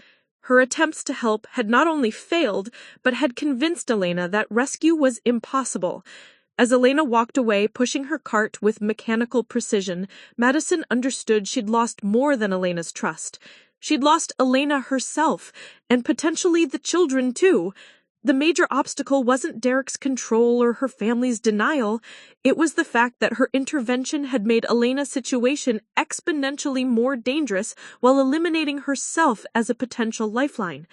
Her attempts to help had not only failed, but had convinced Elena that rescue was impossible. As Elena walked away, pushing her cart with mechanical precision, Madison understood she'd lost more than Elena's trust. She'd lost Elena herself, and potentially the children too. The major obstacle wasn't Derek's control or her family's denial. It was the fact that her intervention had made Elena's situation exponentially more dangerous while eliminating herself as a potential lifeline.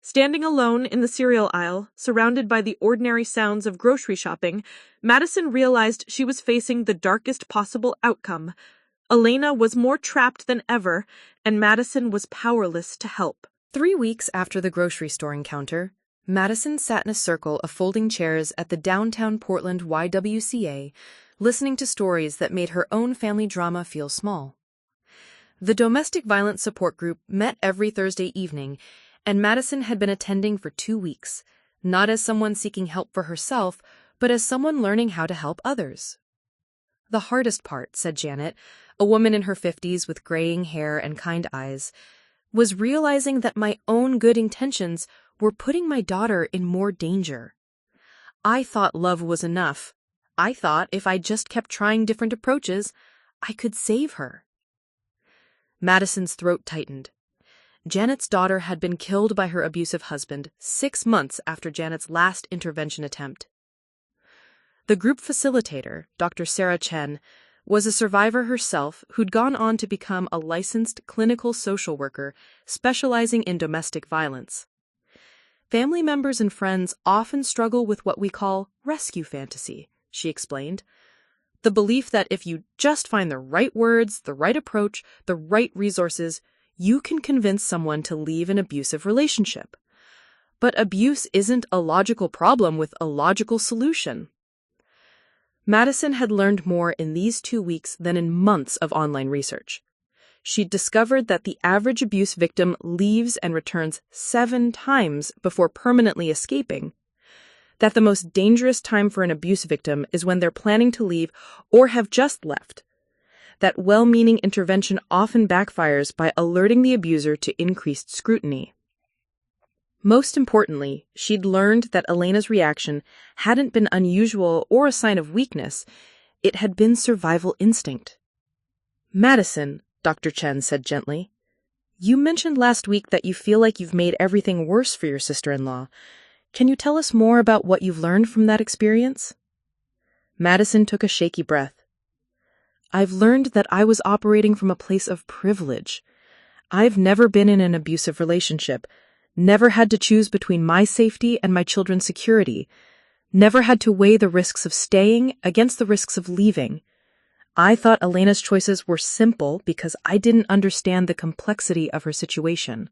Standing alone in the cereal aisle, surrounded by the ordinary sounds of grocery shopping, Madison realized she was facing the darkest possible outcome. Elena was more trapped than ever, and Madison was powerless to help. 3 weeks after the grocery store encounter, Madison sat in a circle of folding chairs at the downtown Portland YWCA, listening to stories that made her own family drama feel small. The domestic violence support group met every Thursday evening, and Madison had been attending for 2 weeks, not as someone seeking help for herself, but as someone learning how to help others. The hardest part, said Janet, a woman in her 50s with graying hair and kind eyes, was realizing that my own good intentions were putting my daughter in more danger. I thought love was enough. I thought if I just kept trying different approaches, I could save her. Madison's throat tightened. Janet's daughter had been killed by her abusive husband 6 months after Janet's last intervention attempt. The group facilitator, Dr. Sarah Chen, was a survivor herself who'd gone on to become a licensed clinical social worker specializing in domestic violence. Family members and friends often struggle with what we call rescue fantasy, she explained. The belief that if you just find the right words, the right approach, the right resources, you can convince someone to leave an abusive relationship. But abuse isn't a logical problem with a logical solution. Madison had learned more in these 2 weeks than in months of online research. She'd discovered that the average abuse victim leaves and returns 7 times before permanently escaping, that the most dangerous time for an abuse victim is when they're planning to leave or have just left, that well-meaning intervention often backfires by alerting the abuser to increased scrutiny. Most importantly, she'd learned that Elena's reaction hadn't been unusual or a sign of weakness. It had been survival instinct. "Madison," Dr. Chen said gently, "you mentioned last week that you feel like you've made everything worse for your sister-in-law. Can you tell us more about what you've learned from that experience?" Madison took a shaky breath. "I've learned that I was operating from a place of privilege. I've never been in an abusive relationship, never had to choose between my safety and my children's security, never had to weigh the risks of staying against the risks of leaving. I thought Elena's choices were simple because I didn't understand the complexity of her situation."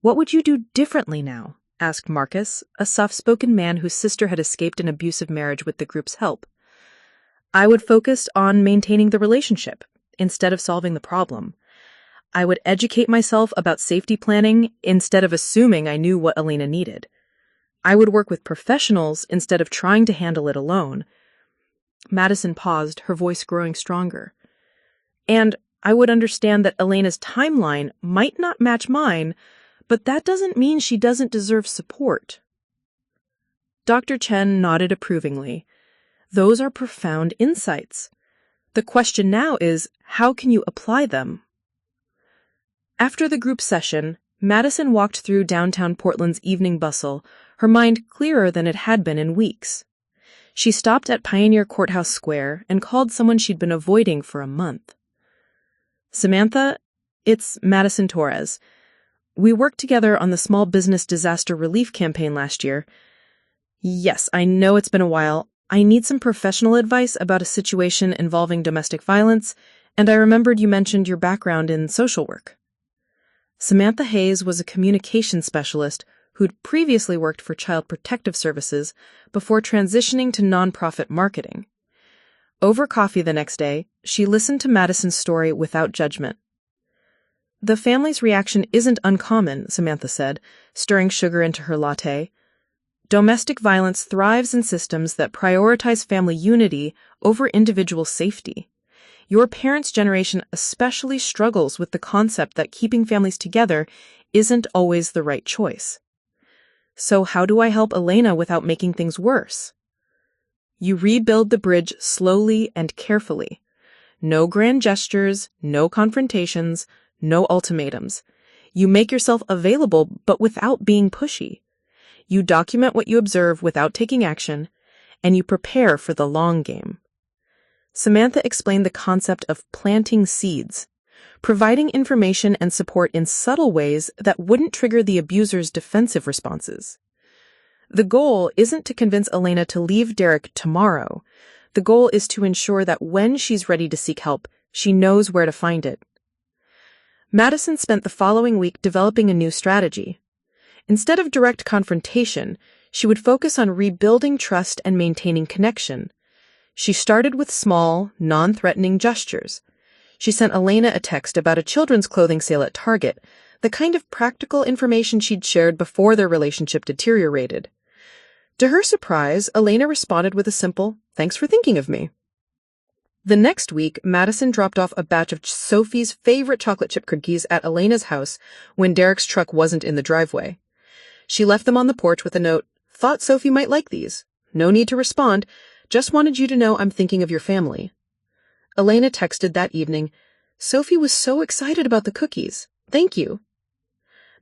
"What would you do differently now?" asked Marcus, a soft-spoken man whose sister had escaped an abusive marriage with the group's help. "I would focus on maintaining the relationship instead of solving the problem. I would educate myself about safety planning instead of assuming I knew what Elena needed. I would work with professionals instead of trying to handle it alone." Madison paused, her voice growing stronger. "And I would understand that Elena's timeline might not match mine, but that doesn't mean she doesn't deserve support." Dr. Chen nodded approvingly. "Those are profound insights. The question now is, how can you apply them?" After the group session, Madison walked through downtown Portland's evening bustle, her mind clearer than it had been in weeks. She stopped at Pioneer Courthouse Square and called someone she'd been avoiding for a month. "Samantha, it's Madison Torres. We worked together on the Small Business Disaster Relief campaign last year. Yes, I know it's been a while. I need some professional advice about a situation involving domestic violence, and I remembered you mentioned your background in social work." Samantha Hayes was a communications specialist who'd previously worked for Child Protective Services before transitioning to nonprofit marketing. Over coffee the next day, she listened to Madison's story without judgment. "The family's reaction isn't uncommon," Samantha said, stirring sugar into her latte. "Domestic violence thrives in systems that prioritize family unity over individual safety. Your parents' generation especially struggles with the concept that keeping families together isn't always the right choice. So how do I help Elena without making things worse? You rebuild the bridge slowly and carefully. No grand gestures, no confrontations, no ultimatums. You make yourself available, but without being pushy. You document what you observe without taking action, and you prepare for the long game. Samantha explained the concept of planting seeds, providing information and support in subtle ways that wouldn't trigger the abuser's defensive responses. The goal isn't to convince Elena to leave Derek tomorrow. The goal is to ensure that when she's ready to seek help, she knows where to find it. Madison spent the following week developing a new strategy. Instead of direct confrontation, she would focus on rebuilding trust and maintaining connection. She started with small, non-threatening gestures. She sent Elena a text about a children's clothing sale at Target, the kind of practical information she'd shared before their relationship deteriorated. To her surprise, Elena responded with a simple, "Thanks for thinking of me." The next week, Madison dropped off a batch of Sophie's favorite chocolate chip cookies at Elena's house when Derek's truck wasn't in the driveway. She left them on the porch with a note, "Thought Sophie might like these. No need to respond. Just wanted you to know I'm thinking of your family." Elena texted that evening, "Sophie was so excited about the cookies. Thank you."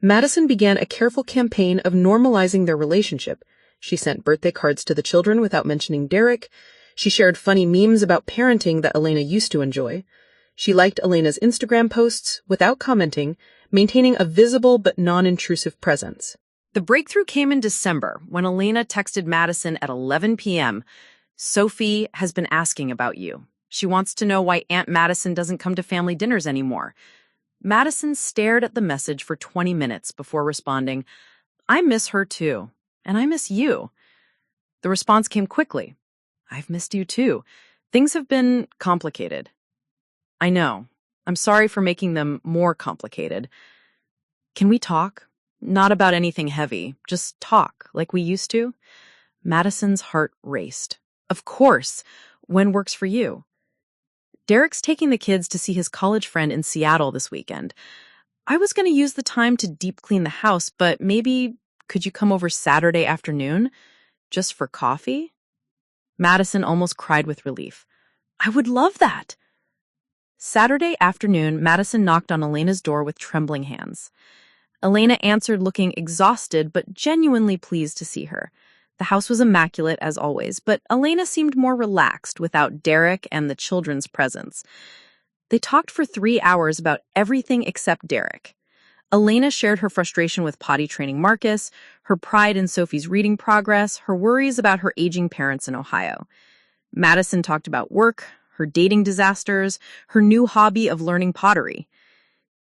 Madison began a careful campaign of normalizing their relationship. She sent birthday cards to the children without mentioning Derek. She shared funny memes about parenting that Elena used to enjoy. She liked Elena's Instagram posts without commenting, maintaining a visible but non-intrusive presence. The breakthrough came in December when Elena texted Madison at 11 p.m. "Sophie has been asking about you. She wants to know why Aunt Madison doesn't come to family dinners anymore." Madison stared at the message for 20 minutes before responding, "I miss her too, and I miss you." The response came quickly. "I've missed you too. Things have been complicated." "I know. I'm sorry for making them more complicated. Can we talk? Not about anything heavy. Just talk, like we used to?" Madison's heart raced. "Of course. When works for you?" "Derek's taking the kids to see his college friend in Seattle this weekend. I was going to use the time to deep clean the house, but maybe could you come over Saturday afternoon? Just for coffee?" Madison almost cried with relief. "I would love that." Saturday afternoon, Madison knocked on Elena's door with trembling hands. Elena answered looking exhausted but genuinely pleased to see her. The house was immaculate as always, but Elena seemed more relaxed without Derek and the children's presence. They talked for 3 hours about everything except Derek. Elena shared her frustration with potty training Marcus, her pride in Sophie's reading progress, her worries about her aging parents in Ohio. Madison talked about work, her dating disasters, her new hobby of learning pottery.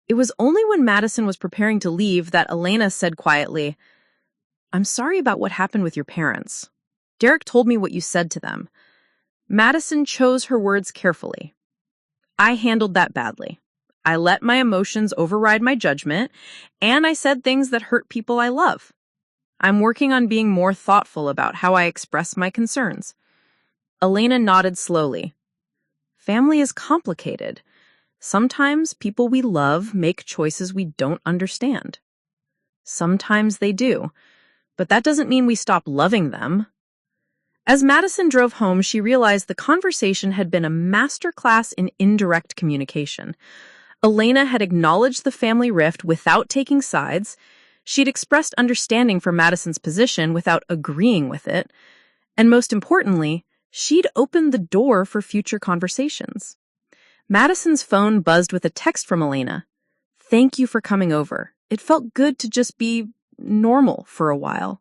It was only when Madison was preparing to leave that Elena said quietly, "I'm sorry about what happened with your parents. Derek told me what you said to them." Madison chose her words carefully. "I handled that badly. I let my emotions override my judgment, and I said things that hurt people I love. I'm working on being more thoughtful about how I express my concerns." Elena nodded slowly. "Family is complicated. Sometimes people we love make choices we don't understand. Sometimes they do, but that doesn't mean we stop loving them." As Madison drove home, she realized the conversation had been a masterclass in indirect communication. Elena had acknowledged the family rift without taking sides. She'd expressed understanding for Madison's position without agreeing with it. And most importantly, she'd opened the door for future conversations. Madison's phone buzzed with a text from Elena. "Thank you for coming over. It felt good to just be normal for a while.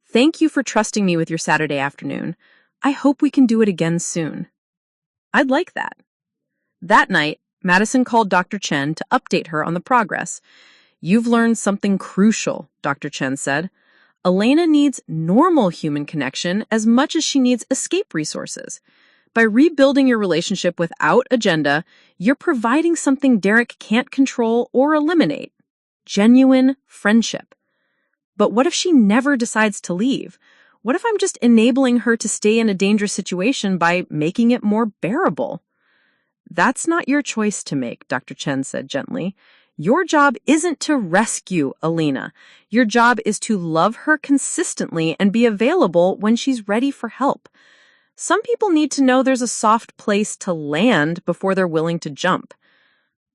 Thank you for trusting me with your Saturday afternoon. I hope we can do it again soon." "I'd like that." That night, Madison called Dr. Chen to update her on the progress. "You've learned something crucial," Dr. Chen said. "Elena needs normal human connection as much as she needs escape resources. By rebuilding your relationship without agenda, you're providing something Derek can't control or eliminate: genuine friendship. But what if she never decides to leave? What if I'm just enabling her to stay in a dangerous situation by making it more bearable?" "That's not your choice to make," Dr. Chen said gently. "Your job isn't to rescue Elena. Your job is to love her consistently and be available when she's ready for help. Some people need to know there's a soft place to land before they're willing to jump."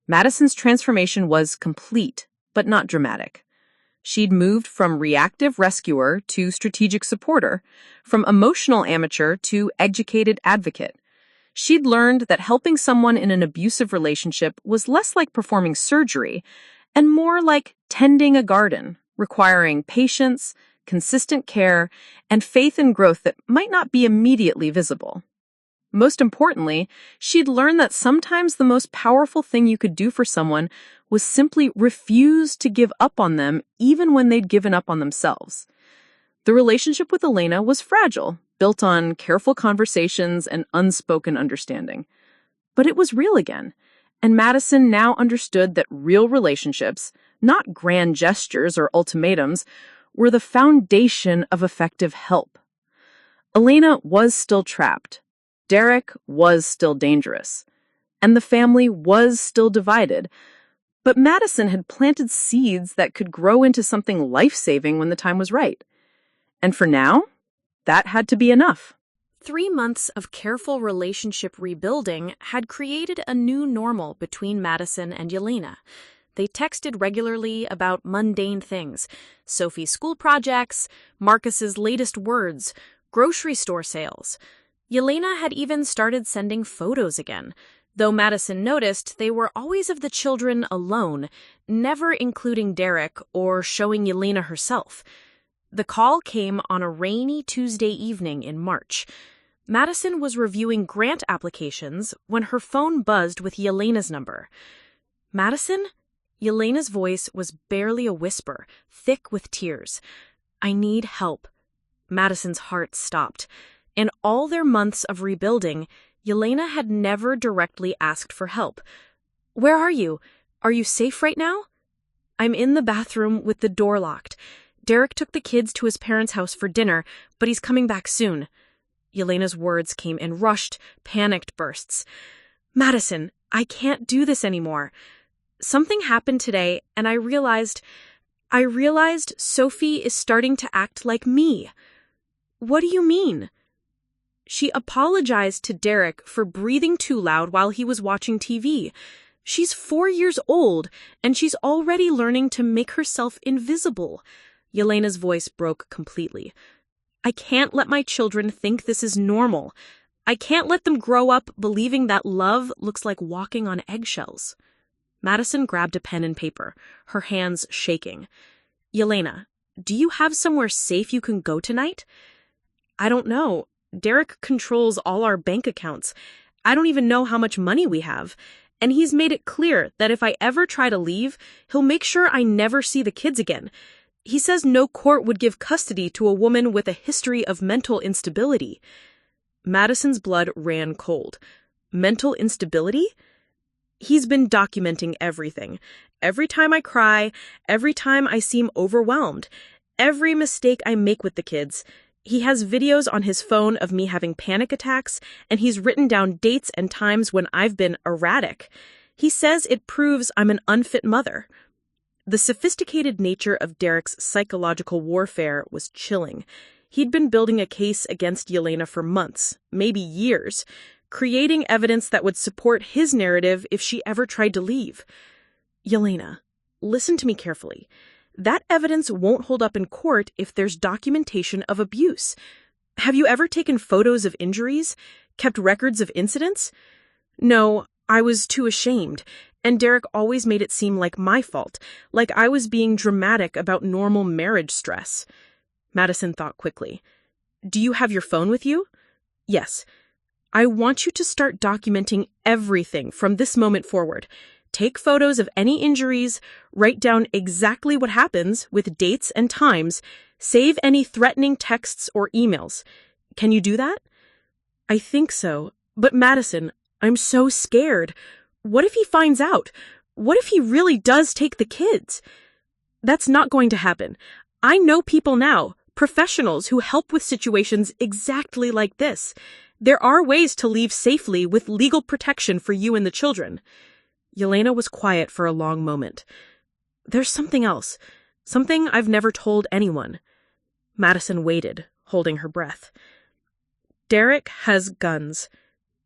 Madison's transformation was complete, but not dramatic. She'd moved from reactive rescuer to strategic supporter, from emotional amateur to educated advocate. She'd learned that helping someone in an abusive relationship was less like performing surgery and more like tending a garden, requiring patience, consistent care, and faith in growth that might not be immediately visible. Most importantly, she'd learned that sometimes the most powerful thing you could do for someone was simply refuse to give up on them even when they'd given up on themselves. The relationship with Elena was fragile, built on careful conversations and unspoken understanding. But it was real again, and Madison now understood that real relationships, not grand gestures or ultimatums, were the foundation of effective help. Elena was still trapped. Derek was still dangerous. And the family was still divided. But Madison had planted seeds that could grow into something life-saving when the time was right. And for now, that had to be enough. 3 months of careful relationship rebuilding had created a new normal between Madison and Elena. They texted regularly about mundane things: Sophie's school projects, Marcus's latest words, grocery store sales. Elena had even started sending photos again, though Madison noticed they were always of the children alone, never including Derek or showing Elena herself. The call came on a rainy Tuesday evening in March. Madison was reviewing grant applications when her phone buzzed with Elena's number. "Madison?" Elena's voice was barely a whisper, thick with tears. "I need help." Madison's heart stopped. In all their months of rebuilding, Elena had never directly asked for help. "Where are you? Are you safe right now?" "I'm in the bathroom with the door locked. Derek took the kids to his parents' house for dinner, but he's coming back soon." Elena's words came in rushed, panicked bursts. "Madison, I can't do this anymore. Something happened today, and I realized Sophie is starting to act like me." "What do you mean?" "She apologized to Derek for breathing too loud while he was watching TV. She's 4 years old, and she's already learning to make herself invisible." Elena's voice broke completely. "I can't let my children think this is normal. I can't let them grow up believing that love looks like walking on eggshells." Madison grabbed a pen and paper, her hands shaking. "Elena, do you have somewhere safe you can go tonight?" "I don't know. Derek controls all our bank accounts. I don't even know how much money we have. And he's made it clear that if I ever try to leave, he'll make sure I never see the kids again. He says no court would give custody to a woman with a history of mental instability." Madison's blood ran cold. Mental instability? "He's been documenting everything. Every time I cry, every time I seem overwhelmed, every mistake I make with the kids. He has videos on his phone of me having panic attacks, and he's written down dates and times when I've been erratic. He says it proves I'm an unfit mother." The sophisticated nature of Derek's psychological warfare was chilling. He'd been building a case against Elena for months, maybe years, creating evidence that would support his narrative if she ever tried to leave. "Elena, listen to me carefully. That evidence won't hold up in court if there's documentation of abuse. Have you ever taken photos of injuries? Kept records of incidents?" "No, I was too ashamed. And Derek always made it seem like my fault, like I was being dramatic about normal marriage stress." Madison thought quickly. "Do you have your phone with you?" "Yes. I want you to start documenting everything from this moment forward. Take photos of any injuries, write down exactly what happens with dates and times, save any threatening texts or emails. Can you do that?" "I think so. But Madison, I'm so scared. What if he finds out? What if he really does take the kids?" "That's not going to happen. I know people now, professionals who help with situations exactly like this. There are ways to leave safely with legal protection for you and the children." Elena was quiet for a long moment. "There's something else. Something I've never told anyone." Madison waited, holding her breath. "Derek has guns.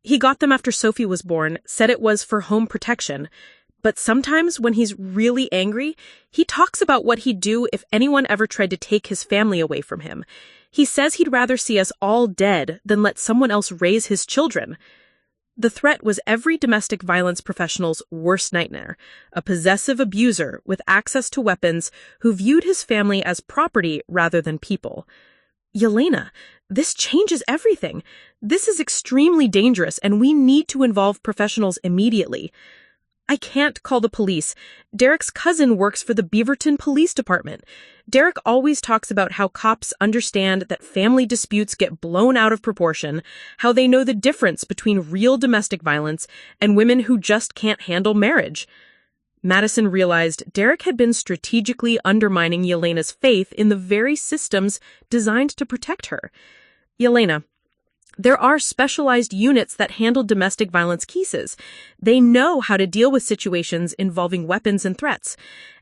He got them after Sophie was born, said it was for home protection. But sometimes when he's really angry, he talks about what he'd do if anyone ever tried to take his family away from him. He says he'd rather see us all dead than let someone else raise his children. The threat was every domestic violence professional's worst nightmare, a possessive abuser with access to weapons who viewed his family as property rather than people. Elena, this changes everything. This is extremely dangerous, and we need to involve professionals immediately. I can't call the police. Derek's cousin works for the Beaverton Police Department. Derek always talks about how cops understand that family disputes get blown out of proportion, how they know the difference between real domestic violence and women who just can't handle marriage. Madison realized Derek had been strategically undermining Elena's faith in the very systems designed to protect her. Elena, there are specialized units that handle domestic violence cases. They know how to deal with situations involving weapons and threats,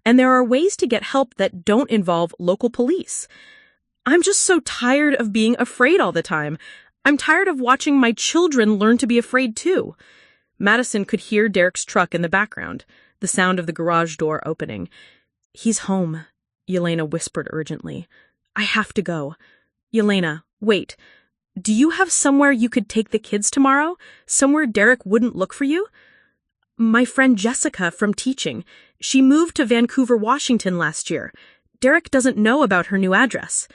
and there are ways to get help that don't involve local police. I'm just so tired of being afraid all the time. I'm tired of watching my children learn to be afraid too. Madison could hear Derek's truck in the background, the sound of the garage door opening. He's home, Elena whispered urgently. I have to go. Elena, wait. Do you have somewhere you could take the kids tomorrow? Somewhere Derek wouldn't look for you? My friend Jessica from teaching. She moved to Vancouver, Washington last year. Derek doesn't know about her new address.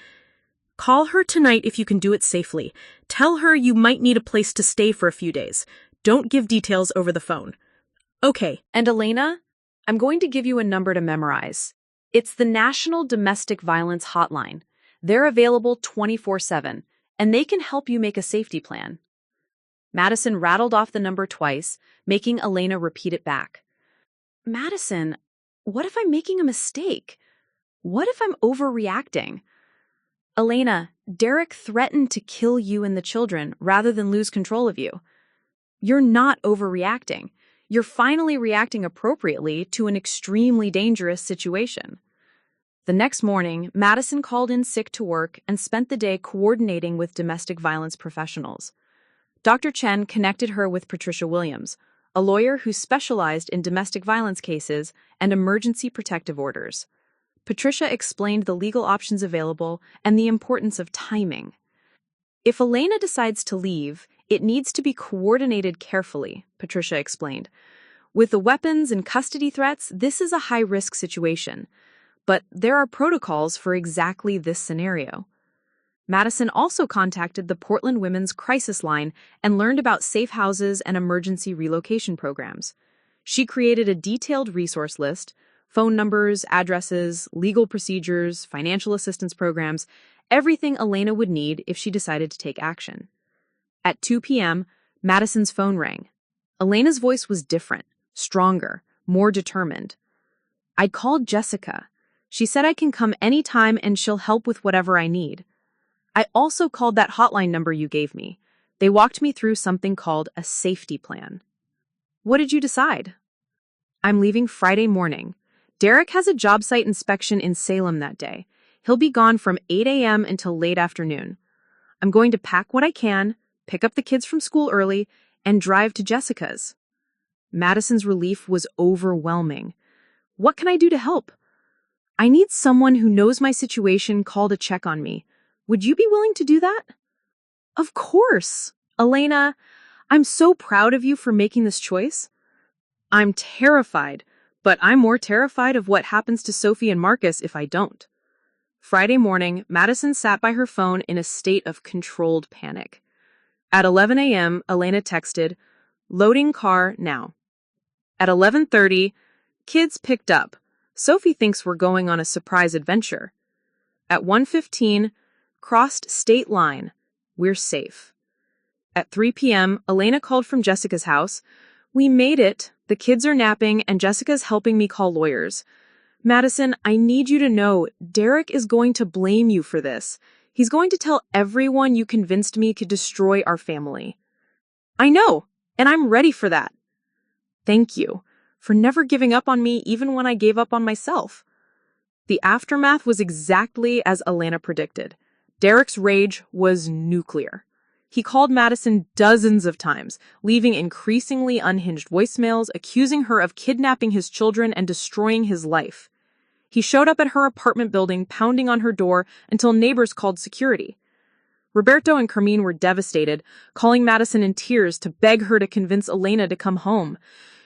Call her tonight if you can do it safely. Tell her you might need a place to stay for a few days. Don't give details over the phone. Okay. And Elena, I'm going to give you a number to memorize. It's the National Domestic Violence Hotline. They're available 24/7. And they can help you make a safety plan. Madison rattled off the number twice, making Elena repeat it back. Madison, what if I'm making a mistake? What if I'm overreacting? Elena, Derek threatened to kill you and the children rather than lose control of you. You're not overreacting. You're finally reacting appropriately to an extremely dangerous situation. The next morning, Madison called in sick to work and spent the day coordinating with domestic violence professionals. Dr. Chen connected her with Patricia Williams, a lawyer who specialized in domestic violence cases and emergency protective orders. Patricia explained the legal options available and the importance of timing. If Elena decides to leave, it needs to be coordinated carefully, Patricia explained. With the weapons and custody threats, this is a high-risk situation. But there are protocols for exactly this scenario. Madison also contacted the Portland Women's Crisis Line and learned about safe houses and emergency relocation programs. She created a detailed resource list, phone numbers, addresses, legal procedures, financial assistance programs, everything Elena would need if she decided to take action. At 2 p.m., Madison's phone rang. Elena's voice was different, stronger, more determined. I'd called Jessica. She said I can come anytime and she'll help with whatever I need. I also called that hotline number you gave me. They walked me through something called a safety plan. What did you decide? I'm leaving Friday morning. Derek has a job site inspection in Salem that day. He'll be gone from 8 a.m. until late afternoon. I'm going to pack what I can, pick up the kids from school early, and drive to Jessica's. Madison's relief was overwhelming. What can I do to help? I need someone who knows my situation called to check on me. Would you be willing to do that? Of course. Elena, I'm so proud of you for making this choice. I'm terrified, but I'm more terrified of what happens to Sophie and Marcus if I don't. Friday morning, Madison sat by her phone in a state of controlled panic. At 11 a.m., Elena texted, "Loading car now." At 11:30, "Kids picked up. Sophie thinks we're going on a surprise adventure." At 1:15, "Crossed state line. We're safe." At 3 p.m., Elena called from Jessica's house. "We made it. The kids are napping and Jessica's helping me call lawyers. Madison, I need you to know Derek is going to blame you for this. He's going to tell everyone you convinced me could destroy our family." "I know, and I'm ready for that." "Thank you for never giving up on me even when I gave up on myself." The aftermath was exactly as Elena predicted. Derek's rage was nuclear. He called Madison dozens of times, leaving increasingly unhinged voicemails accusing her of kidnapping his children and destroying his life. He showed up at her apartment building, pounding on her door until neighbors called security. Roberto and Carmine were devastated, calling Madison in tears to beg her to convince Elena to come home.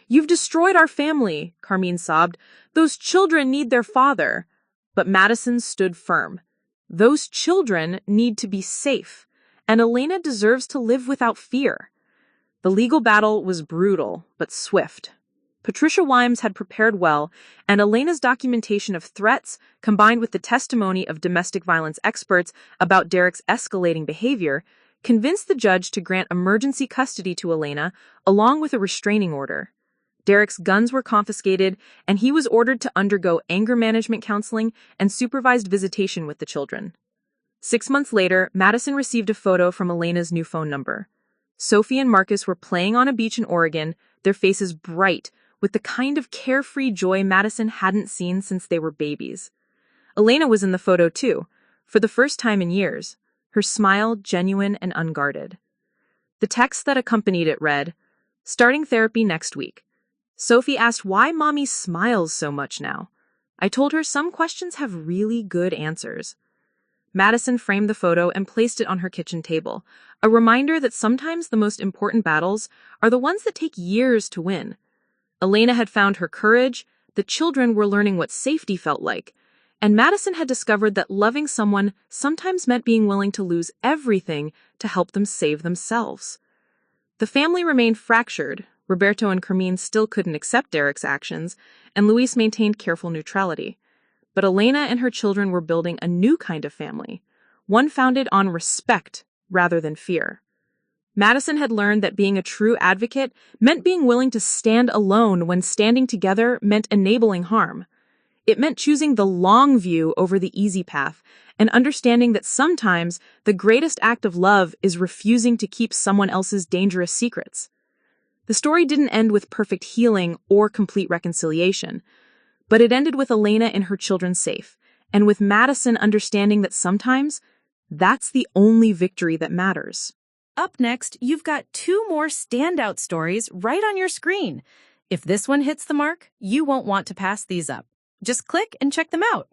"You've destroyed our family," Carmine sobbed. "Those children need their father." But Madison stood firm. Those children need to be safe, and Elena deserves to live without fear. The legal battle was brutal, but swift. Patricia Wimes had prepared well, and Elena's documentation of threats, combined with the testimony of domestic violence experts about Derek's escalating behavior, convinced the judge to grant emergency custody to Elena, along with a restraining order. Derek's guns were confiscated, and he was ordered to undergo anger management counseling and supervised visitation with the children. 6 months later, Madison received a photo from Elena's new phone number. Sophie and Marcus were playing on a beach in Oregon, their faces bright, with the kind of carefree joy Madison hadn't seen since they were babies. Elena was in the photo too, for the first time in years, her smile genuine and unguarded. The text that accompanied it read, "Starting therapy next week. Sophie asked why Mommy smiles so much now. I told her some questions have really good answers." Madison framed the photo and placed it on her kitchen table, a reminder that sometimes the most important battles are the ones that take years to win. Elena had found her courage, the children were learning what safety felt like, and Madison had discovered that loving someone sometimes meant being willing to lose everything to help them save themselves. The family remained fractured. Roberto and Carmine still couldn't accept Derek's actions, and Luis maintained careful neutrality. But Elena and her children were building a new kind of family, one founded on respect rather than fear. Madison had learned that being a true advocate meant being willing to stand alone when standing together meant enabling harm. It meant choosing the long view over the easy path and understanding that sometimes the greatest act of love is refusing to keep someone else's dangerous secrets. The story didn't end with perfect healing or complete reconciliation, but it ended with Elena and her children safe, and with Madison understanding that sometimes that's the only victory that matters. Up next, you've got 2 more standout stories right on your screen. If this one hits the mark, you won't want to pass these up. Just click and check them out.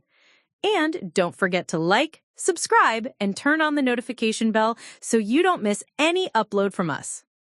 And don't forget to like, subscribe, and turn on the notification bell so you don't miss any upload from us.